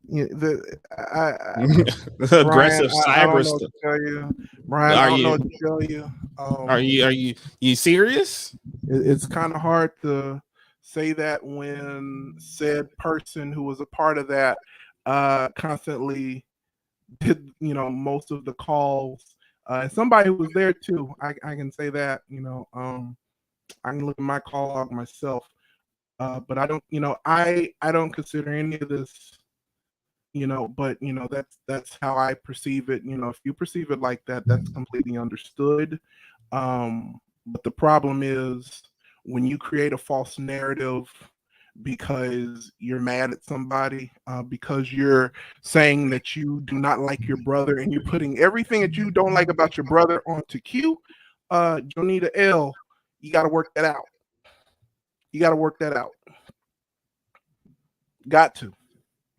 Aggressive cyber stuff. Brian, I don't know what to tell you. Are you serious? It's kind of hard to say that when said person who was a part of that constantly did most of the calls. Somebody who was there too. I can say that. I can look at my call log myself. But I don't, I don't consider any of this, but that's how I perceive it. If you perceive it like that, that's completely understood. But the problem is when you create a false narrative because you're mad at somebody, because you're saying that you do not like your brother and you're putting everything that you don't like about your brother onto Q, you'll need an L. You got to work that out. You got to work that out. Got to.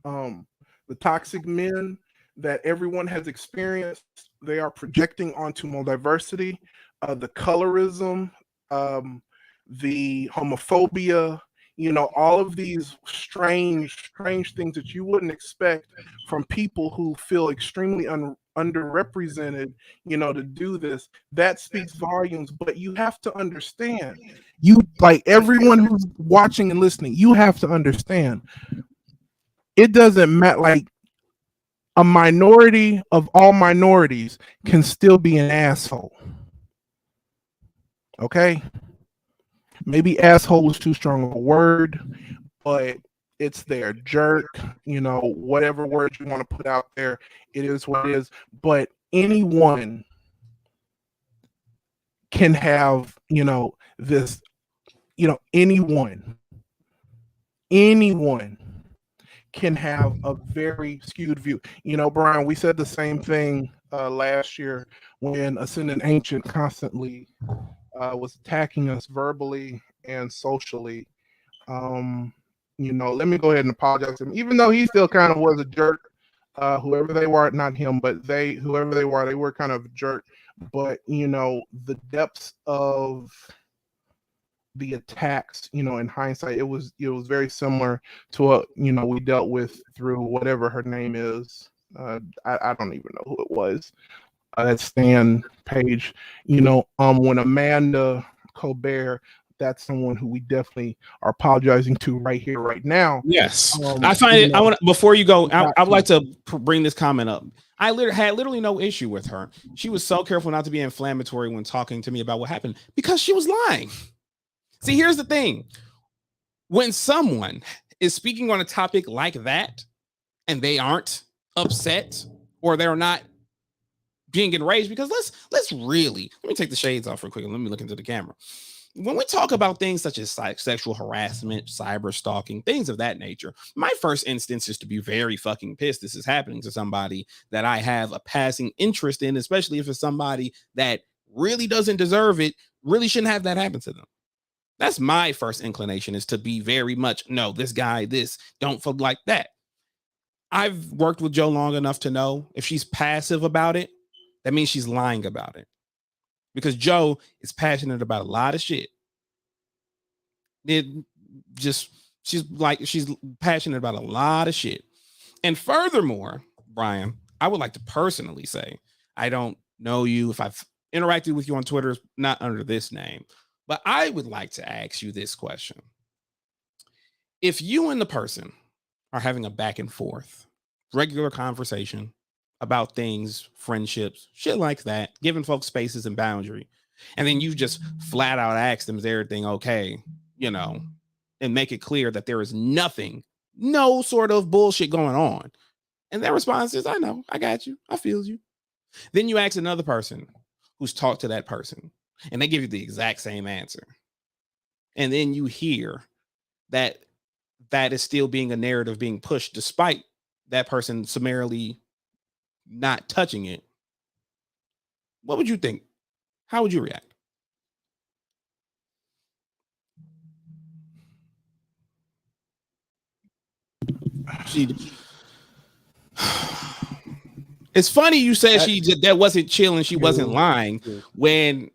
The toxic men that everyone has experienced, they are projecting onto more diversity, the colorism, the homophobia, all of these strange things that you wouldn't expect from people who feel extremely underrepresented, to do this. That speaks volumes, but you have to understand, like everyone who's watching and listening, you have to understand, it doesn't matter. Like, a minority of all minorities can still be an asshole. Okay? Maybe asshole was too strong of a word, but it's there. Jerk, whatever word you want to put out there, it is what it is. But anyone can have, this, anyone can have a very skewed view. Brian, we said the same thing last year when Ascendant Ancient constantly was attacking us verbally and socially. Let me go ahead and apologize to him, even though he still kind of was a jerk. Whoever they were, not him, but whoever they were kind of a jerk. But the depths of the attacks, in hindsight, it was very similar to what we dealt with through whatever her name is. I don't even know who it was. That Stan Page, when Amanda Colbert, that's someone who we definitely are apologizing to right here, right now. Yes, I find it. I want before you go, I would like to bring this comment up. I had literally no issue with her. She was so careful not to be inflammatory when talking to me about what happened because she was lying. See, here's the thing. When someone is speaking on a topic like that and they aren't upset or they're not being enraged, because let's really, let me take the shades off real quick and let me look into the camera. When we talk about things such as sexual harassment, cyber stalking, things of that nature, my first instance is to be very fucking pissed this is happening to somebody that I have a passing interest in, especially if it's somebody that really doesn't deserve it, really shouldn't have that happen to them. That's my first inclination, is to be very much, no, this guy, don't feel like that. I've worked with Joe long enough to know if she's passive about it, that means she's lying about it. Because Joe is passionate about a lot of shit. She's passionate about a lot of shit. And furthermore, Brian, I would like to personally say, I don't know you. If I've interacted with you on Twitter, not under this name, but I would like to ask you this question. If you and the person are having a back and forth, regular conversation about things, friendships, shit like that, giving folks spaces and boundary, and then you just flat out ask them, is everything okay? And make it clear that there is no sort of bullshit going on. And their response is, I know, I got you, I feel you. Then you ask another person who's talked to that person, and they give you the exact same answer. And then you hear that is still being a narrative being pushed despite that person summarily not touching it. What would you think? How would you react? It's funny you said that wasn't chilling, she wasn't lying, when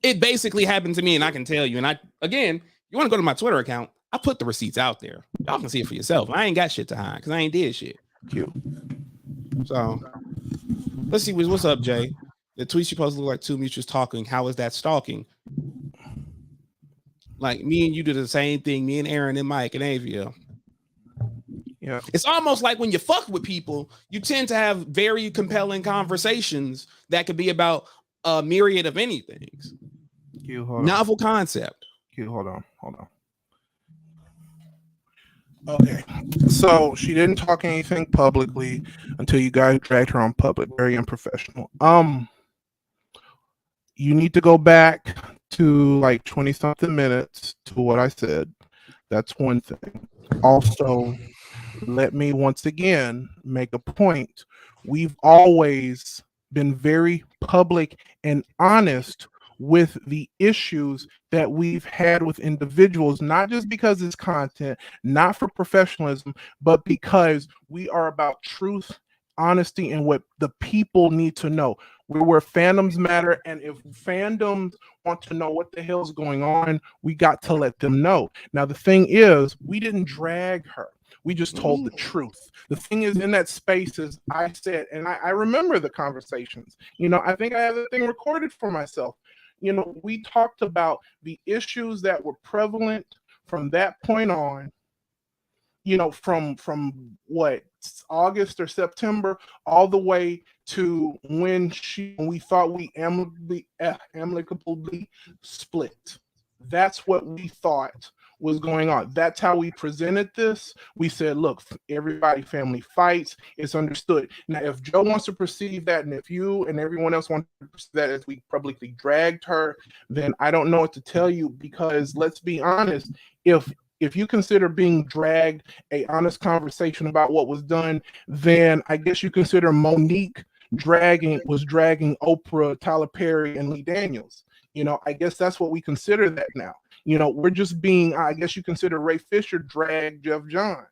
it basically happened to me, and I can tell you, and again, you want to go to my Twitter account, I put the receipts out there. Y'all can see it for yourself. I ain't got shit to hide because I ain't did shit. Cute. So let's see what's up, Jay. The tweets you post look like two mutuals talking. How is that stalking? Like me and you did the same thing. Me and Aaron and Mike and Avia. Yeah. It's almost like when you fuck with people, you tend to have very compelling conversations that could be about a myriad of anything. Novel concept. Hold on. Okay. So she didn't talk anything publicly until you guys dragged her on public. Very unprofessional. You need to go back to like 20 something minutes to what I said. That's one thing. Also, let me once again make a point. We've always been very public and honest with the issues that we've had with individuals, not just because it's content, not for professionalism, but because we are about truth, honesty, and what the people need to know. We're where fandoms matter, and if fandoms want to know what the hell's going on, we got to let them know. Now, the thing is, we didn't drag her. We just told the truth. The thing is, in that space, is I said, and I remember the conversations. I think I have the thing recorded for myself. We talked about the issues that were prevalent from that point on. From what, August or September, all the way to when we thought we amicably split. That's what we thought was going on. That's how we presented this. We said, look, everybody, family fights. It's understood. Now, if Joe wants to perceive that, and if you and everyone else wants to perceive that as we publicly dragged her, then I don't know what to tell you, because let's be honest, if you consider being dragged a honest conversation about what was done, then I guess you consider Monique dragging Oprah, Tyler Perry, and Lee Daniels. I guess that's what we consider that now. We're just being, I guess you consider Ray Fisher drag Jeff Johns,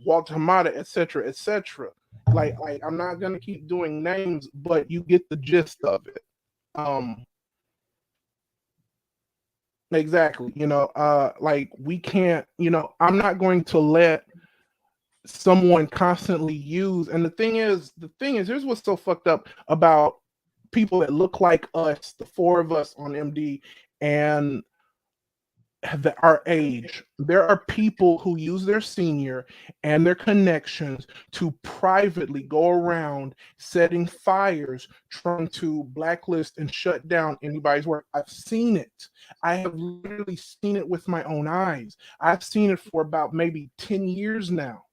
Walter Hamada, etc., etc. Like I'm not gonna keep doing names, but you get the gist of it. Exactly. Like we can't, I'm not going to let someone constantly use, and the thing is, here's what's so fucked up about people that look like us, the four of us on MD, and our age. There are people who use their senior and their connections to privately go around setting fires, trying to blacklist and shut down anybody's work. I've seen it. I have literally seen it with my own eyes. I've seen it for about maybe 10 years now.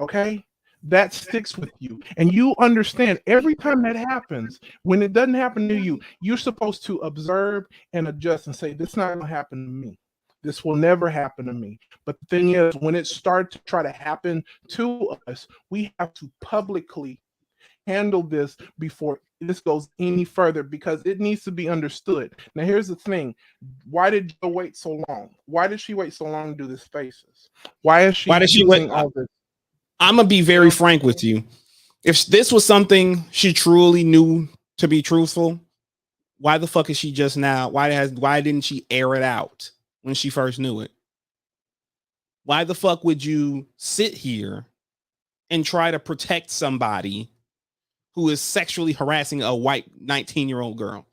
Okay? That sticks with you. And you understand every time that happens, when it doesn't happen to you, you're supposed to observe and adjust and say, this is not going to happen to me. This will never happen to me. But the thing is, when it starts to try to happen to us, we have to publicly handle this before this goes any further, because it needs to be understood. Now, here's the thing. Why did Joe wait so long? Why did she wait so long to do this Spaces? Why is she using all this? I'm gonna be very frank with you. If this was something she truly knew to be truthful, why the fuck is she just now? Why didn't she air it out when she first knew it? Why the fuck would you sit here and try to protect somebody who is sexually harassing a white 19-year-old girl?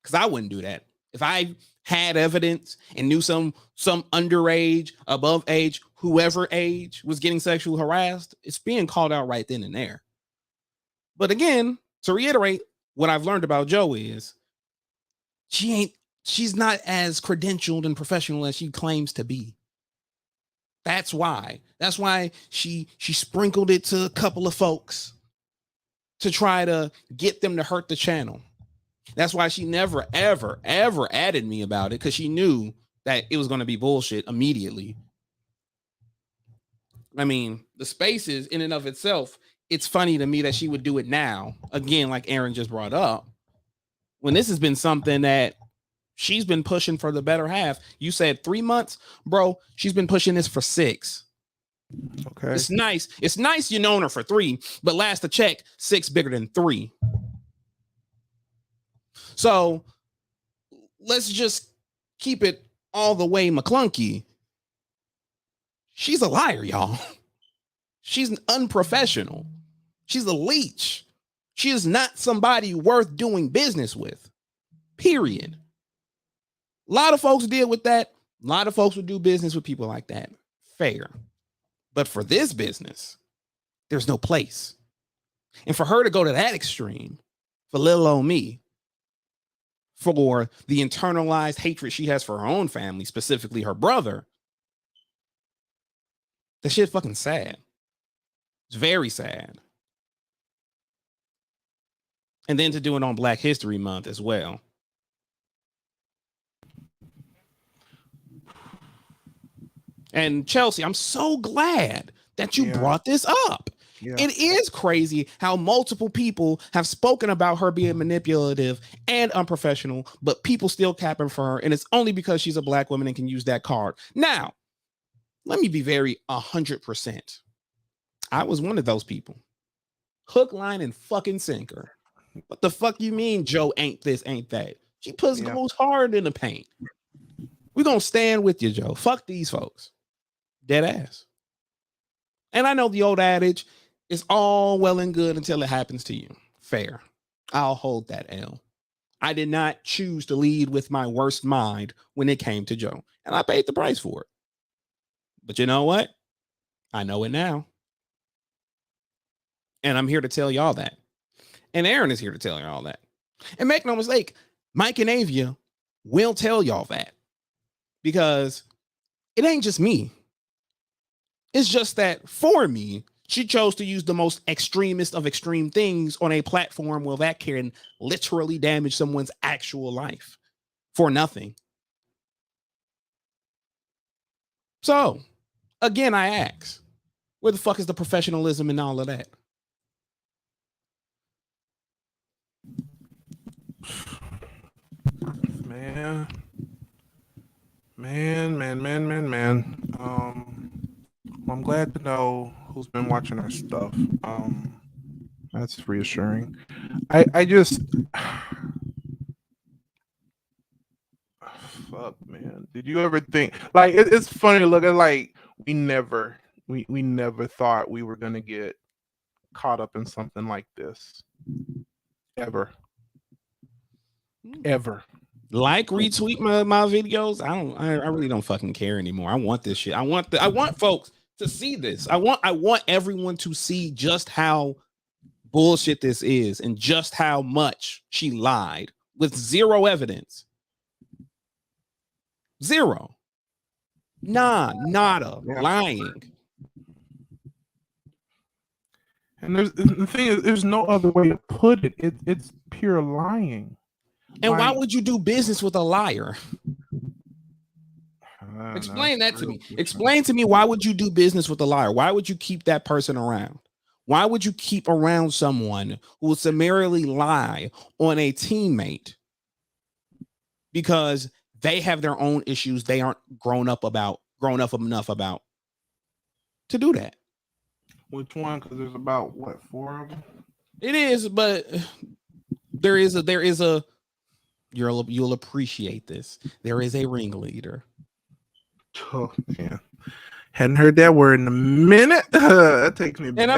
Because I wouldn't do that. If I had evidence and knew some underage, above age, whoever age was getting sexually harassed, it's being called out right then and there. But again, to reiterate, what I've learned about Joe is she's not as credentialed and professional as she claims to be. That's why she sprinkled it to a couple of folks to try to get them to hurt the channel. That's why she never, ever, ever added me about it, because she knew that it was going to be bullshit immediately. I mean, the Spaces in and of itself, it's funny to me that she would do it now. Again, like Aaron just brought up, when this has been something that she's been pushing for the better half. You said 3 months, bro. She's been pushing this for 6. Okay. It's nice. It's nice you known her for 3, but last I checked, 6 bigger than 3. So let's just keep it all the way McClunky. She's a liar, y'all. She's unprofessional. She's a leech. She is not somebody worth doing business with. Period. A lot of folks deal with that. A lot of folks would do business with people like that. Fair. But for this business, there's no place. And for her to go to that extreme, for little old me, for the internalized hatred she has for her own family, specifically her brother, that shit fucking sad. It's very sad. And then to do it on Black History Month as well. And Chelsea, I'm so glad that you brought this up. Yeah. It is crazy how multiple people have spoken about her being manipulative and unprofessional, but people still capping for her. And it's only because she's a black woman and can use that card. Now, let me be very 100%. I was one of those people. Hook, line, and fucking sinker. What the fuck you mean Joe ain't this, ain't that? She goes hard in the paint. We're going to stand with you, Joe. Fuck these folks. Dead ass. And I know the old adage is all well and good until it happens to you. Fair. I'll hold that L. I did not choose to lead with my worst mind when it came to Joe, and I paid the price for it. But you know what? I know it now. And I'm here to tell y'all that. And Aaron is here to tell y'all that. And make no mistake, Mike and Avia will tell y'all that. Because it ain't just me. It's just that for me, she chose to use the most extremist of extreme things on a platform where that can literally damage someone's actual life for nothing. So, again, I ask, where the fuck is the professionalism and all of that? Man. I'm glad to know who's been watching our stuff. That's reassuring. I just fuck, man. Did you ever think like it's funny to look at like we never thought we were gonna get caught up in something like this ever. Like, retweet my videos. I really don't fucking care anymore. I want this shit. I want folks to see this. I want everyone to see just how bullshit this is and just how much she lied with zero evidence. Zero. Nada. Yeah. Lying. And the thing is, there's no other way to put it. It's pure lying. And why would you do business with a liar? Explain that to me. Explain to me, why would you do business with a liar? Why would you keep that person around? Why would you keep around someone who will summarily lie on a teammate because they have their own issues they aren't grown up enough about to do that? Which one? Because there's about what, 4 of them? It is, but there is a you'll appreciate this. There is a ringleader. Oh man, hadn't heard that word in a minute. That takes me back.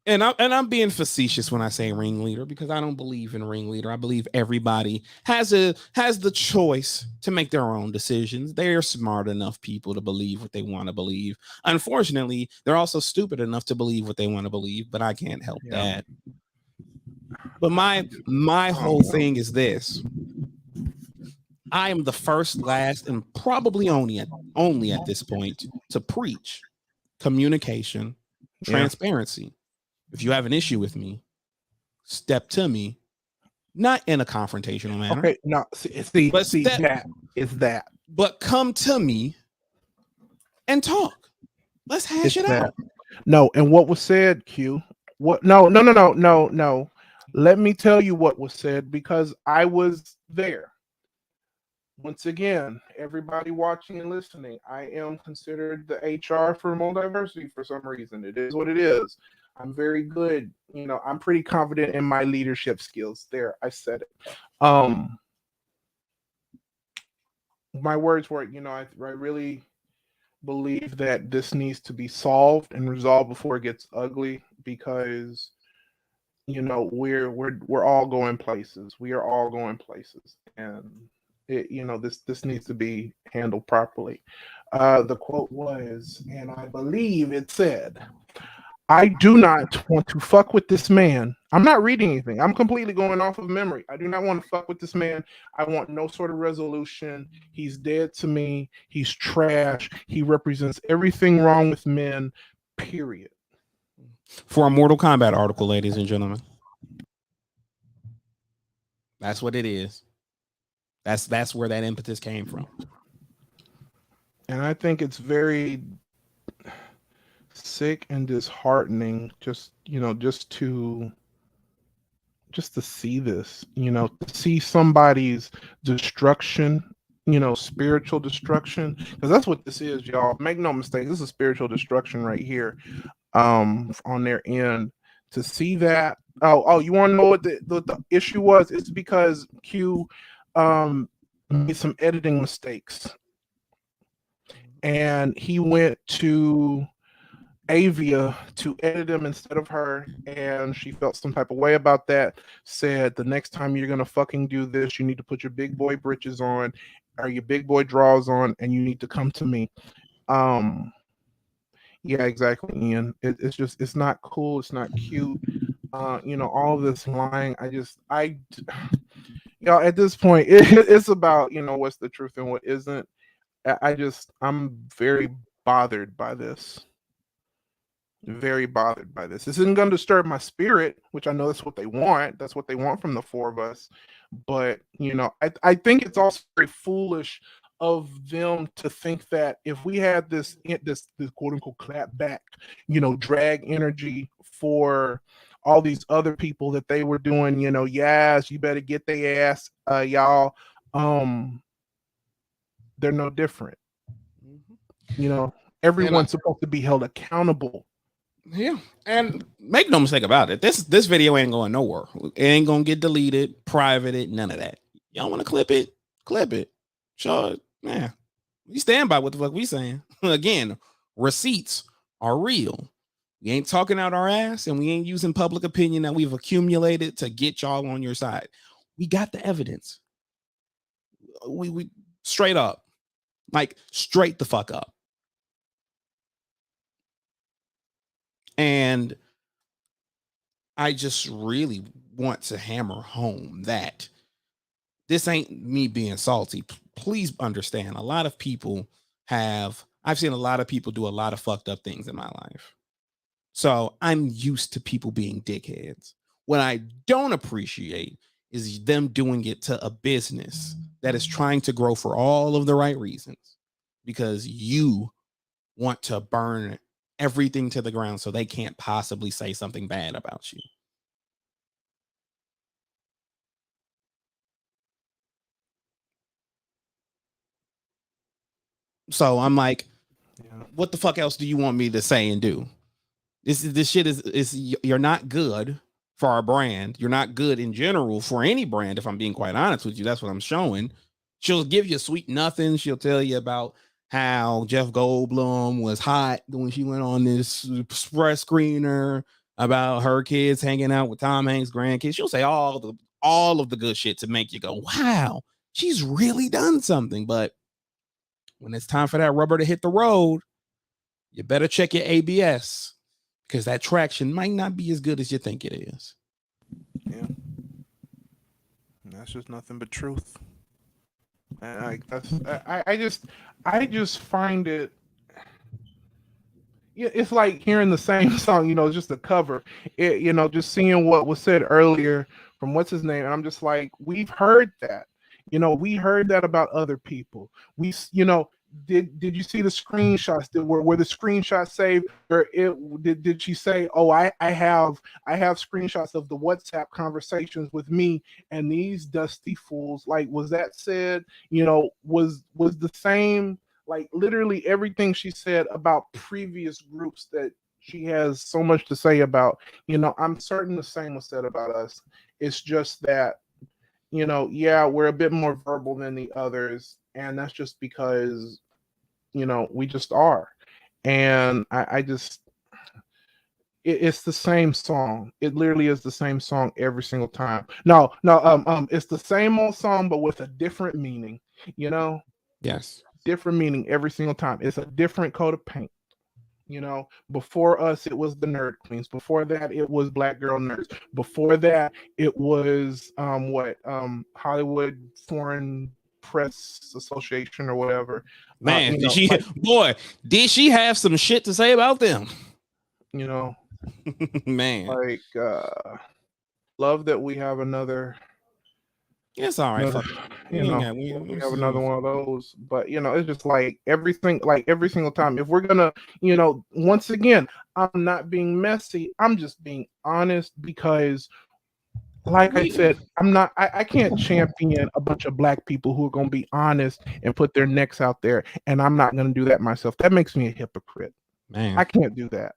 I'm being facetious when I say ringleader, because I don't believe in ringleader. I believe everybody has the choice to make their own decisions. They're smart enough people to believe what they want to believe. Unfortunately, they're also stupid enough to believe what they want to believe, but I can't help that. But my whole thing is this. I am the first, last, and probably only at this point to preach communication, transparency. If you have an issue with me, step to me, not in a confrontational manner. Okay, no, that. But come to me and talk. Let's hash it out. No, and what was said, Q? What? No. Let me tell you what was said, because I was there. Once again, everybody watching and listening, I am considered the HR for Multiversity for some reason. It is what it is. I'm very good. I'm pretty confident in my leadership skills. There, I said it. My words were, I really believe that this needs to be solved and resolved before it gets ugly, because we're all going places. We are all going places, and this needs to be handled properly. The quote was, and I believe it said, "I do not want to fuck with this man." I'm not reading anything. I'm completely going off of memory. I do not want to fuck with this man. I want no sort of resolution. He's dead to me. He's trash. He represents everything wrong with men, period. For a Mortal Kombat article, ladies and gentlemen. That's what it is. That's where that impetus came from. And I think it's very sick and disheartening just to see this, to see somebody's destruction, spiritual destruction, because that's what this is, y'all. Make no mistake, this is spiritual destruction right here, on their end. To see that, you want to know what the issue was? It's because Q made some editing mistakes, and he went to Avia to edit him instead of her, and she felt some type of way about that. Said the next time you're gonna fucking do this, you need to put your big boy britches on or your big boy drawers on, and you need to come to me. Yeah, exactly, Ian. It's not cool. It's not cute. All of this lying. Y'all, at this point, it's about what's the truth and what isn't. I'm very bothered by this. Very bothered by this. This isn't going to disturb my spirit, which I know that's what they want. That's what they want from the four of us. But I think it's also very foolish of them to think that if we had this quote unquote clap back, drag energy for all these other people that they were doing, yes, you better get their ass, y'all. They're no different. Everyone's supposed to be held accountable. Yeah, and make no mistake about it. This video ain't going nowhere. It ain't gonna get deleted, privated, none of that. Y'all want to clip it? Clip it. Sure, man. We stand by what the fuck we saying. Again, receipts are real. We ain't talking out our ass, and we ain't using public opinion that we've accumulated to get y'all on your side. We got the evidence. We straight up, like straight the fuck up. And I just really want to hammer home that this ain't me being salty. Please understand, a lot of people I've seen a lot of people do a lot of fucked up things in my life. So I'm used to people being dickheads. What I don't appreciate is them doing it to a business that is trying to grow for all of the right reasons, because you want to burn everything to the ground so they can't possibly say something bad about you. So I'm like, what the fuck else do you want me to say and do? This shit is you're not good for our brand. You're not good in general for any brand. If I'm being quite honest with you, that's what I'm showing. She'll give you sweet nothing. She'll tell you about how Jeff Goldblum was hot when she went on this express screener, about her kids hanging out with Tom Hanks' grandkids. She'll say all of the good shit to make you go, wow, she's really done something. But when it's time for that rubber to hit the road, you better check your ABS, because that traction might not be as good as you think it is. Yeah. That's just nothing but truth. And I just find it. Yeah, it's like hearing the same song, just a cover. Just seeing what was said earlier from what's his name, and I'm just like, we've heard that. We heard that about other people. Did you see the screenshots that were the screenshots saved, or did she say, oh, I have screenshots of the WhatsApp conversations with me and these dusty fools? Like, was that said? Was the same, like literally everything she said about previous groups that she has so much to say about. I'm certain the same was said about us. It's just that, yeah, we're a bit more verbal than the others, and that's just because, we just are. And I just, it's the same song. It literally is the same song every single time. No, it's the same old song, but with a different meaning, Yes. different meaning every single time. It's a different coat of paint. Before us, it was the Nerd Queens. Before that, it was Black Girl Nerds. Before that, it was Hollywood Foreign Press Association or whatever. Man, did she have some shit to say about them? Man, love that we have another. It's all right. you know, we have another one of those. But you know, it's just like every single time. If we're gonna, you know, once again, I'm not being messy. I'm just being honest because, like I said, I can't champion a bunch of black people who are gonna be honest and put their necks out there, and I'm not gonna do that myself. That makes me a hypocrite. Man, I can't do that.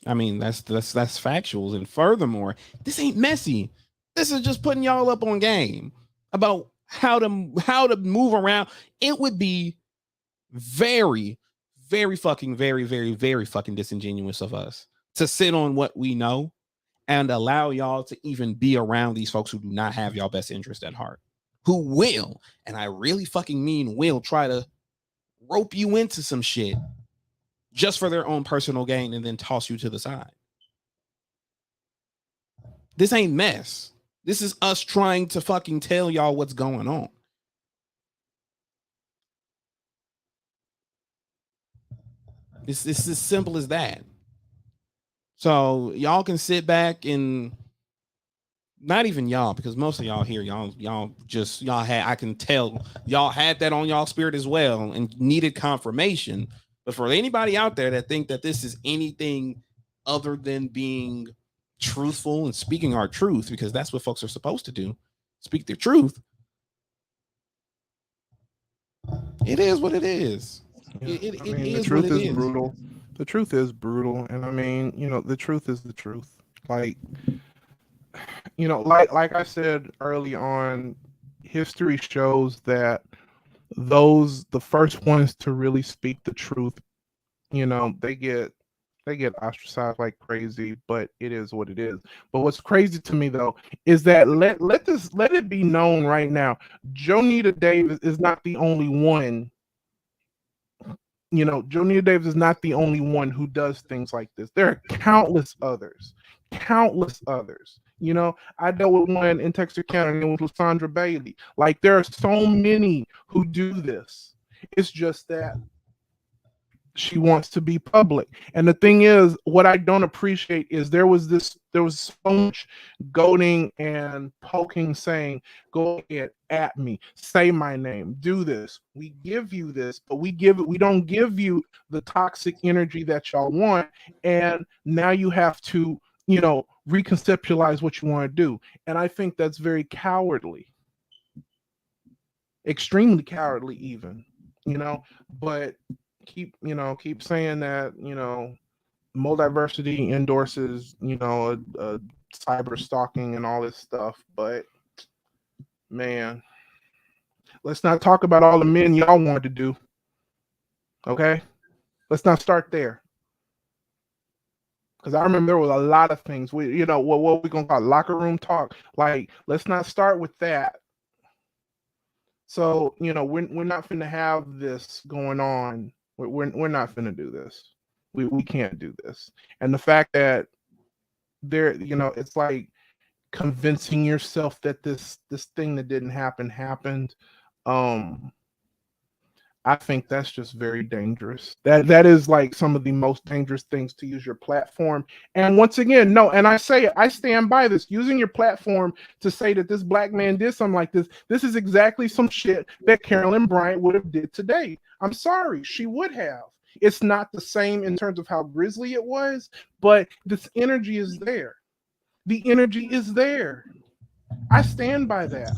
I mean, that's factuals. And furthermore, this ain't messy. This is just putting y'all up on game about how to move around. It would be very, very fucking, very, very, very fucking disingenuous of us to sit on what we know and allow y'all to even be around these folks who do not have y'all best interest at heart, who will, and I really fucking mean will, try to rope you into some shit just for their own personal gain and then toss you to the side. This ain't mess. This is us trying to fucking tell y'all what's going on. It's as simple as that. So y'all can sit back and not even y'all, because most of y'all here, y'all had, I can tell y'all had that on y'all spirit as well and needed confirmation. But for anybody out there that think that this is anything other than being truthful and speaking our truth, because that's what folks are supposed to do, speak their truth. It is what it is. Yeah. It I mean, is the truth what it is is. brutal. The truth is brutal, and I mean, you know, the truth is the truth. Like, you know, like I said early on, history shows that the first ones to really speak the truth, you know, they get ostracized like crazy, but it is what it is. But what's crazy to me though is that let it be known right now, Jonita Davis is not the only one. You know, Jonita Davis is not the only one who does things like this. There are countless others, countless others. You know, I dealt with one in Texarkana named Lysandra Bailey. Like, there are so many who do this. It's just that she wants to be public. And the thing is, what I don't appreciate is there was so much goading and poking, saying, go ahead at me, say my name, do this. We give you this, but we don't give you the toxic energy that y'all want. And now you have to, you know, reconceptualize what you want to do. And I think that's very cowardly. Extremely cowardly even, you know, but keep saying that, you know, Moldiversity endorses, you know, cyber stalking and all this stuff. But man, let's not talk about all the men y'all wanted to do. Okay, let's not start there, because I remember there was a lot of things we, you know, what we gonna call locker room talk. Like, let's not start with that. So, you know, we're not finna have this going on. We're not finna do this. We can't do this. And the fact that there, you know, it's like convincing yourself that this thing that didn't happen happened. Um, I think that's just very dangerous. That is like some of the most dangerous things to use your platform. And once again, no, and I say it, I stand by this. Using your platform to say that this black man did something like this is exactly some shit that Carolyn Bryant would have did today. I'm sorry, she would have. It's not the same in terms of how grisly it was, but this energy is there. The energy is there. I stand by that.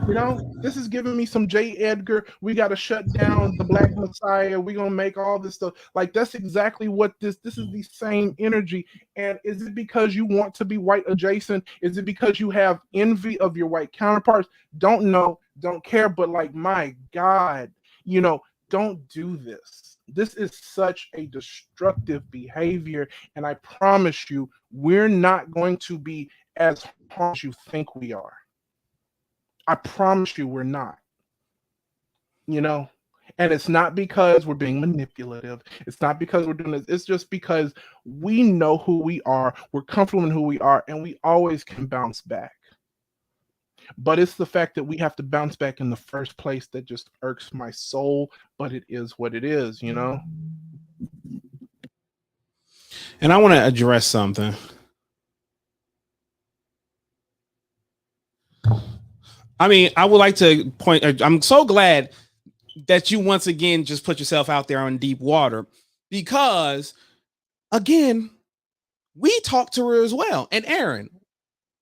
You know, this is giving me some J. Edgar. We got to shut down the Black Messiah. We're gonna make all this stuff. Like, that's exactly what this is, the same energy. And is it because you want to be white adjacent? Is it because you have envy of your white counterparts? Don't know, don't care. But like, my God, you know, don't do this. This is such a destructive behavior. And I promise you, we're not going to be as harmful as you think we are. I promise you we're not. You know? And it's not because we're being manipulative. It's not because we're doing this. It's just because we know who we are. We're comfortable in who we are, and we always can bounce back. But it's the fact that we have to bounce back in the first place that just irks my soul. But it is what it is, you know? And I want to address something. I mean, I would like to point. I'm so glad that you once again just put yourself out there on deep water because, again, we talked to her as well. And Aaron,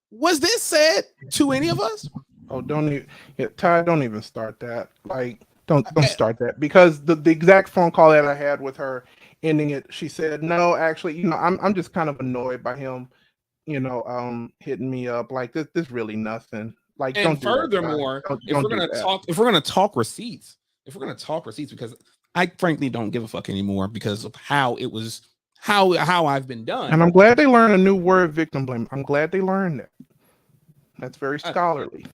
was this said to any of us? Oh, don't even, yeah, Ty, don't even start that. Like, don't start that because the exact phone call that I had with her, ending it, she said, "No, actually, I'm just kind of annoyed by him, hitting me up. Like this really nothing. Like, And don't do that, Ty. furthermore, Don't do that." if we're gonna talk receipts, because I frankly don't give a fuck anymore because of how it was, how I've been done. And I'm glad they learned a new word, victim blame. I'm glad they learned that. That's very scholarly.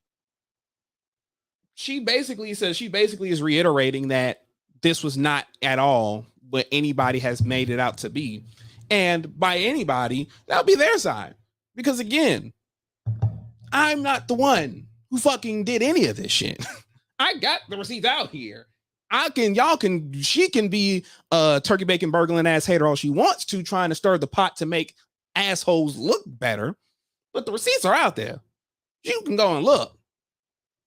She basically is reiterating that this was not at all what anybody has made it out to be. And by anybody, that'll be their side. Because again, I'm not the one who fucking did any of this shit. I got the receipts out here. She can be a turkey bacon burgling ass hater all she wants to, trying to stir the pot to make assholes look better. But the receipts are out there. You can go and look.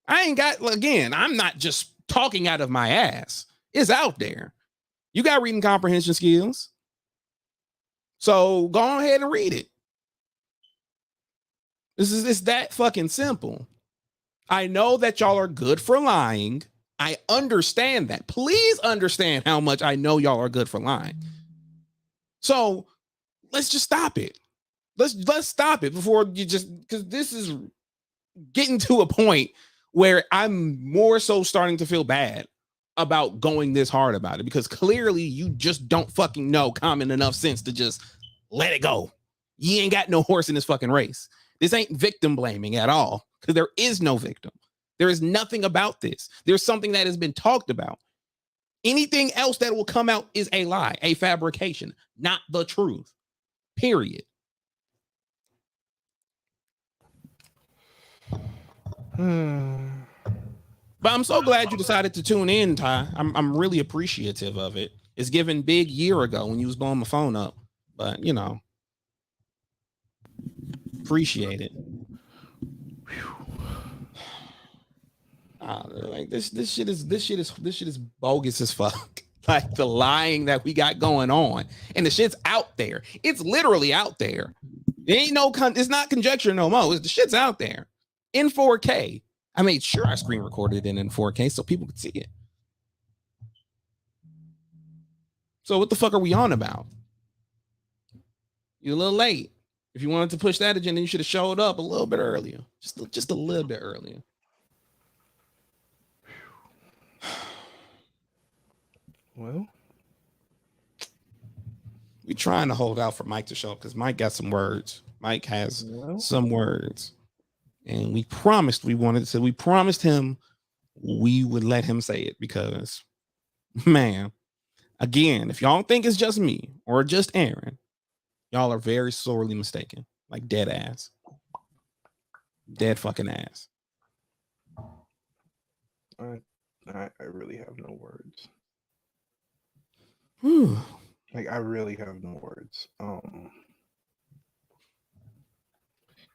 I'm not just talking out of my ass. It's out there. You got reading comprehension skills. So go ahead and read it. It's that fucking simple. I know that y'all are good for lying. I understand that. Please understand how much I know y'all are good for lying. So let's just stop it. Let's stop it before you just, because this is getting to a point where I'm more so starting to feel bad about going this hard about it, because clearly you just don't fucking know common enough sense to just let it go. You ain't got no horse in this fucking race. This ain't victim blaming at all, because there is no victim. There is nothing about this. There's something that has been talked about. Anything else that will come out is a lie, a fabrication, not the truth. Period. But I'm so glad you decided to tune in, Ty. I'm really appreciative of it. It's given big year ago when you was blowing my phone up, but appreciate it. Like this shit is bogus as fuck. Like the lying that we got going on, and the shit's out there. It's literally out there. It ain't it's not conjecture no more. The shit's out there in 4K. I made sure I screen recorded it in 4K so people could see it. So what the fuck are we on about? You're a little late. If you wanted to push that agenda, you should have showed up a little bit earlier. Just a little bit earlier. Well, we're trying to hold out for Mike to show up because Mike got some words. Mike has some words. And we promised him we would let him say it, because, man, again, if y'all think it's just me or just Aaron, y'all are very sorely mistaken. Like dead ass. Dead fucking ass. I really have no words. Whew. Like, I really have no words.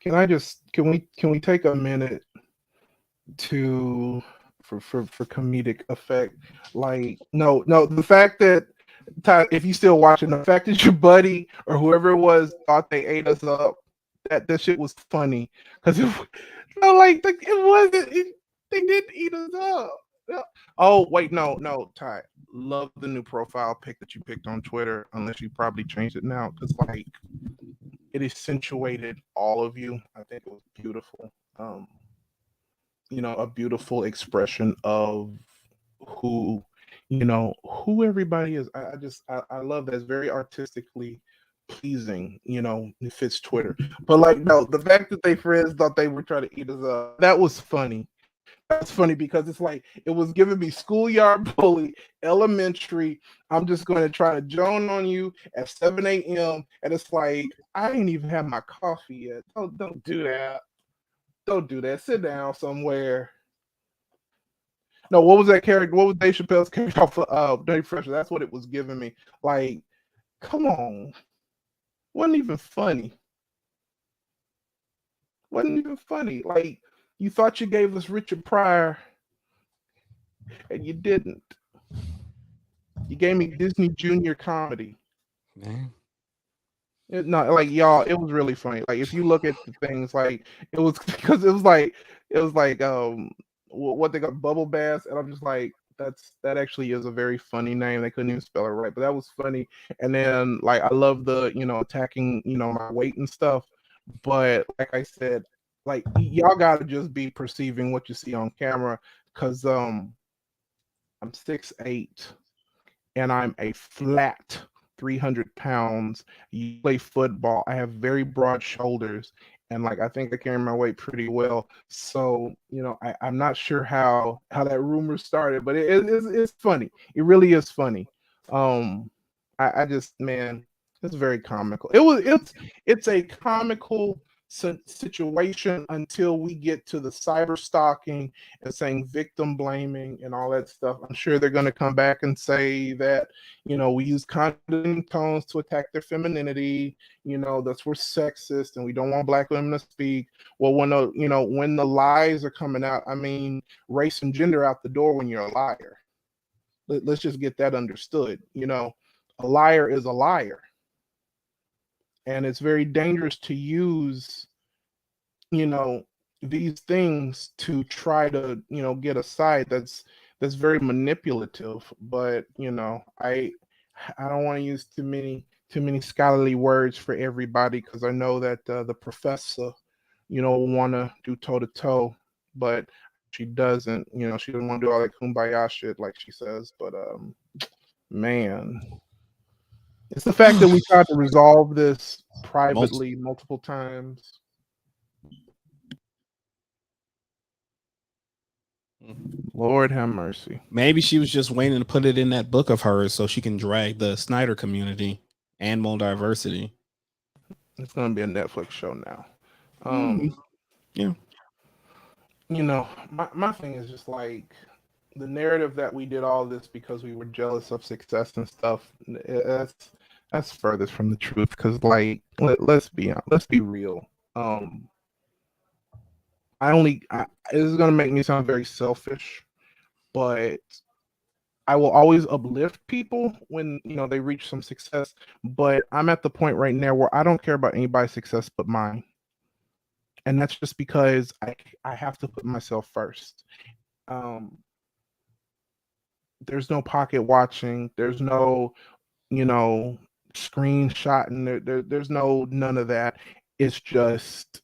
Can we take a minute to for comedic effect? Like, no, the fact that, Ty, if you still watching, the fact that your buddy or whoever it was thought they ate us up, that shit was funny, because it wasn't. They didn't eat us up. Oh wait, no, Ty. Love the new profile pic that you picked on Twitter, unless you probably changed it now, because like it accentuated all of you. I think it was beautiful. A beautiful expression of who everybody is. I love that. It's very artistically pleasing. It fits Twitter. But like, no, the fact that they friends thought they were trying to eat us up, that was funny. That's funny because it's like it was giving me schoolyard bully, elementary. I'm just going to try to joan on you at 7 a.m. And it's like, I ain't even had my coffee yet. Don't do that. Don't do that. Sit down somewhere. No, what was that character? What was Dave Chappelle's character off Dave Fresher? That's what it was giving me. Like, come on. Wasn't even funny. Like, You thought you gave us Richard Pryor, and you didn't. You gave me Disney Junior comedy. Man. No, like y'all, it was really funny. Like if you look at the things, like it was because it was like what they got bubble bass, and I'm just like that actually is a very funny name. They couldn't even spell it right, but that was funny. And then like I love the attacking my weight and stuff, but like I said, like y'all gotta just be perceiving what you see on camera, because I'm 6'8" and I'm a flat 300 pounds. You play football. I have very broad shoulders, and like I think I carry my weight pretty well. So I'm not sure how that rumor started, but it's funny. It really is funny. Um, I just man, it's very comical. It's a comical situation until we get to the cyber stalking and saying victim blaming and all that stuff. I'm sure they're going to come back and say that we use condescending tones to attack their femininity. That's we're sexist and we don't want black women to speak. Well, when the lies are coming out, I mean, race and gender out the door when you're a liar. Let's just get that understood. A liar is a liar, and it's very dangerous to use these things to try to get a side that's very manipulative. But I don't want to use too many scholarly words for everybody, because I know that the professor want to do toe to toe, but she doesn't. She doesn't want to do all that kumbaya shit like she says. But man, it's the fact that we tried to resolve this privately multiple times. Lord have mercy. Maybe she was just waiting to put it in that book of hers so she can drag the Snyder community and multiversity. It's gonna be a Netflix show now. Yeah. My thing is just like the narrative that we did all this because we were jealous of success and stuff. That's furthest from the truth. Because let's be real. This is gonna make me sound very selfish, but I will always uplift people when they reach some success. But I'm at the point right now where I don't care about anybody's success but mine, and that's just because I have to put myself first. There's no pocket watching. There's no screenshotting. There's none of that. It's just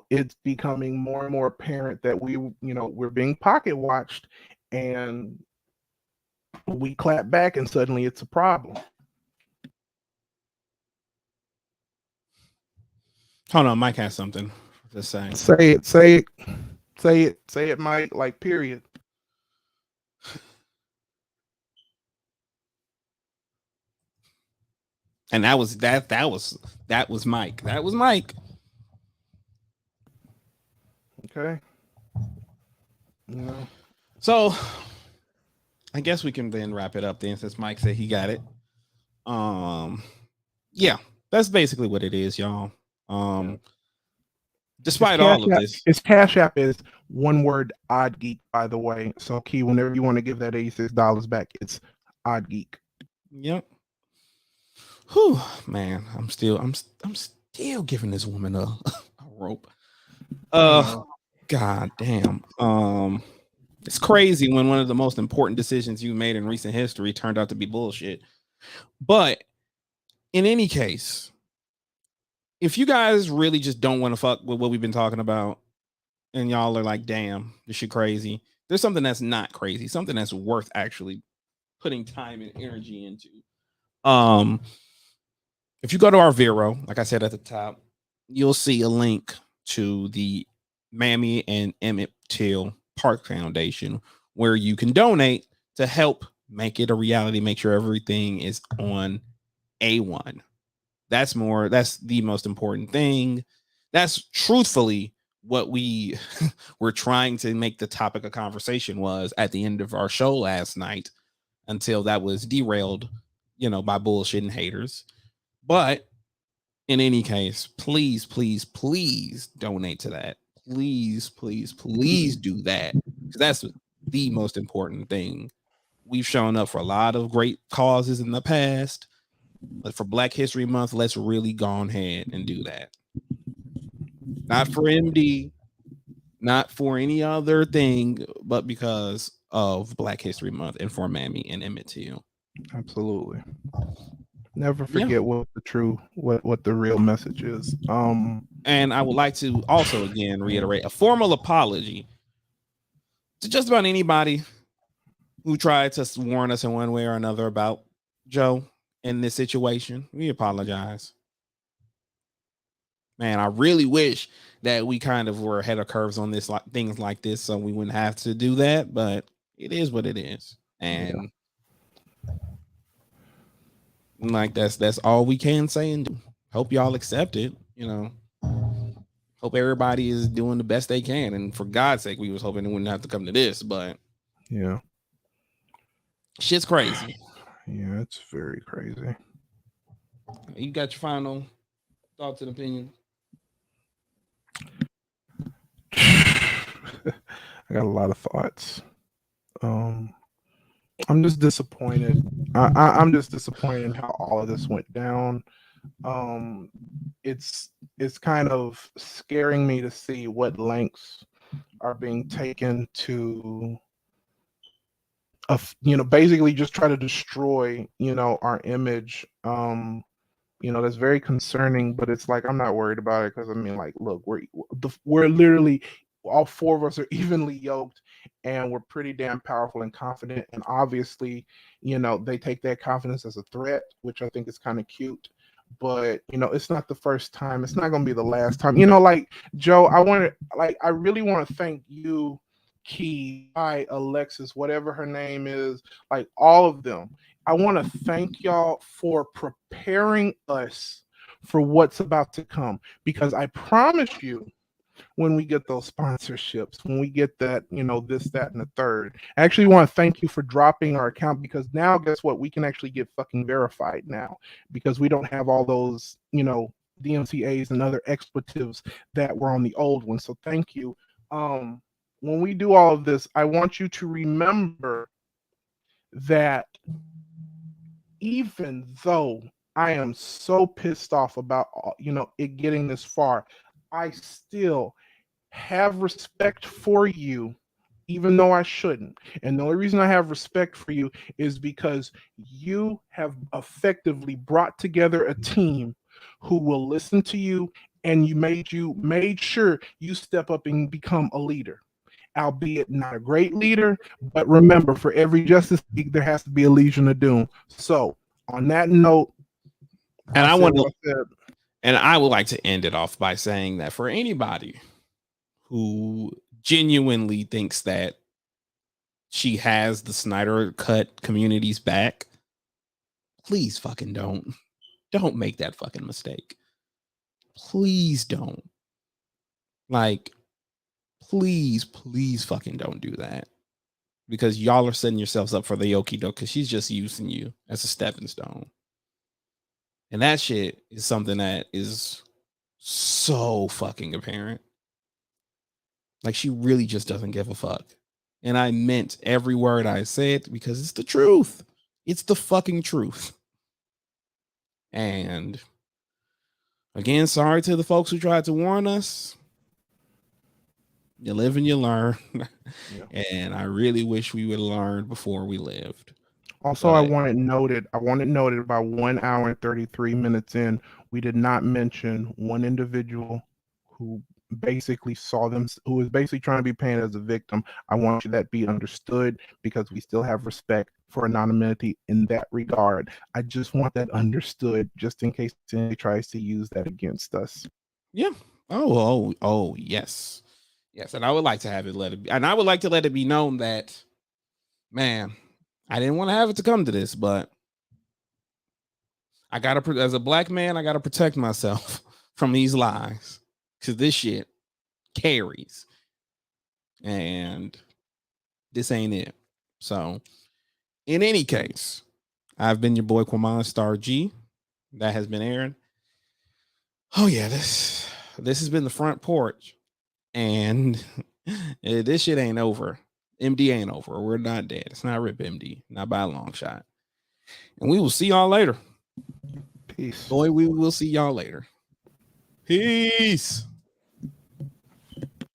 it's becoming more and more apparent that we're being pocket watched, and we clap back and suddenly it's a problem. Hold on, Mike has something to say. Say it, Mike, like period. And that was Mike. That was Mike. Okay. So I guess we can then wrap it up then, since Mike said he got it. Yeah, that's basically what it is, y'all. Despite all of this, his Cash App is one word, Odd Geek, by the way. So Key, whenever you want to give that $86 back, it's Odd Geek. Yep. Whew, man, I'm still giving this woman a rope. God damn. It's crazy when one of the most important decisions you made in recent history turned out to be bullshit. But in any case, if you guys really just don't want to fuck with what we've been talking about, and y'all are like, damn, this shit crazy, there's something that's not crazy, something that's worth actually putting time and energy into. If you go to our Vero, like I said at the top, you'll see a link to the Mammy and Emmett Till Park Foundation, where you can donate to help make it a reality, make sure everything is on A1. That's the most important thing. That's truthfully what we were trying to make the topic of conversation was at the end of our show last night, until that was derailed, by bullshit and haters. But in any case, please, please, please donate to that. please, please, please do that, because that's the most important thing. We've shown up for a lot of great causes in the past, but for Black History Month, let's really go ahead and do that. Not for MD, not for any other thing, but because of Black History Month and for Mammy and Emmett Till. Absolutely. Never Yeah. forget what the real message is. And I would like to also again reiterate a formal apology to just about anybody who tried to warn us in one way or another about Joe in this situation. We apologize. Man, I really wish that we kind of were ahead of curves on this, like things like this, so we wouldn't have to do that, but it is what it is. And like that's all we can say and do. Hope y'all accept it, you know. Hope everybody is doing the best they can. And for God's sake, we was hoping it wouldn't have to come to this, but yeah. Shit's crazy. Yeah, it's very crazy. You got your final thoughts and opinions? I got a lot of thoughts. I'm just disappointed. I'm just disappointed in how all of this went down. It's kind of scaring me to see what lengths are being taken to, basically just try to destroy, our image. That's very concerning, but it's like I'm not worried about it because I mean, like, look, we're literally all four of us are evenly yoked, and we're pretty damn powerful and confident. And obviously, they take that confidence as a threat, which I think is kind of cute. But it's not the first time. It's not going to be the last time. Like Joe, I really want to thank you, Key, Alexis, whatever her name is, like all of them. I want to thank y'all for preparing us for what's about to come, because I promise you, when we get those sponsorships, when we get that, this, that, and the third, I actually want to thank you for dropping our account, because now guess what? We can actually get fucking verified now, because we don't have all those, DMCAs and other expletives that were on the old one. So thank you. When we do all of this, I want you to remember that even though I am so pissed off about, it getting this far, I still have respect for you, even though I shouldn't. And the only reason I have respect for you is because you have effectively brought together a team who will listen to you, and you made sure you step up and become a leader. Albeit not a great leader, but remember, for every Justice League, there has to be a Legion of Doom. So, on that note, and I would like to end it off by saying that for anybody who genuinely thinks that she has the Snyder Cut community's back, please fucking don't make that fucking mistake. Please don't. Like, please fucking don't do that, because y'all are setting yourselves up for the okie doke, because she's just using you as a stepping stone. And that shit is something that is so fucking apparent. Like, she really just doesn't give a fuck. And I meant every word I said, because it's the truth. It's the fucking truth. And again, sorry to the folks who tried to warn us. You live and you learn. Yeah. And I really wish we would have learned before we lived. Also, I want it noted about 1 hour and 33 minutes in, we did not mention one individual who basically who was basically trying to be painted as a victim. I want you that be understood, because we still have respect for anonymity in that regard. I just want that understood, just in case anybody tries to use that against us. Yeah. Oh, yes. Yes. And I would like to have it and I would like to let it be known that, man, I didn't want to have it to come to this, but I gotta, as a Black man, I gotta protect myself from these lies, because this shit carries, and this ain't it. So, in any case, I've been your boy Quamon Star G. That has been Aaron. Oh yeah, this has been the Front Porch, And this shit ain't over. MD ain't over. We're not dead. It's not Rip MD, not by a long shot. And we will see y'all later. Peace. Boy, we will see y'all later. Peace.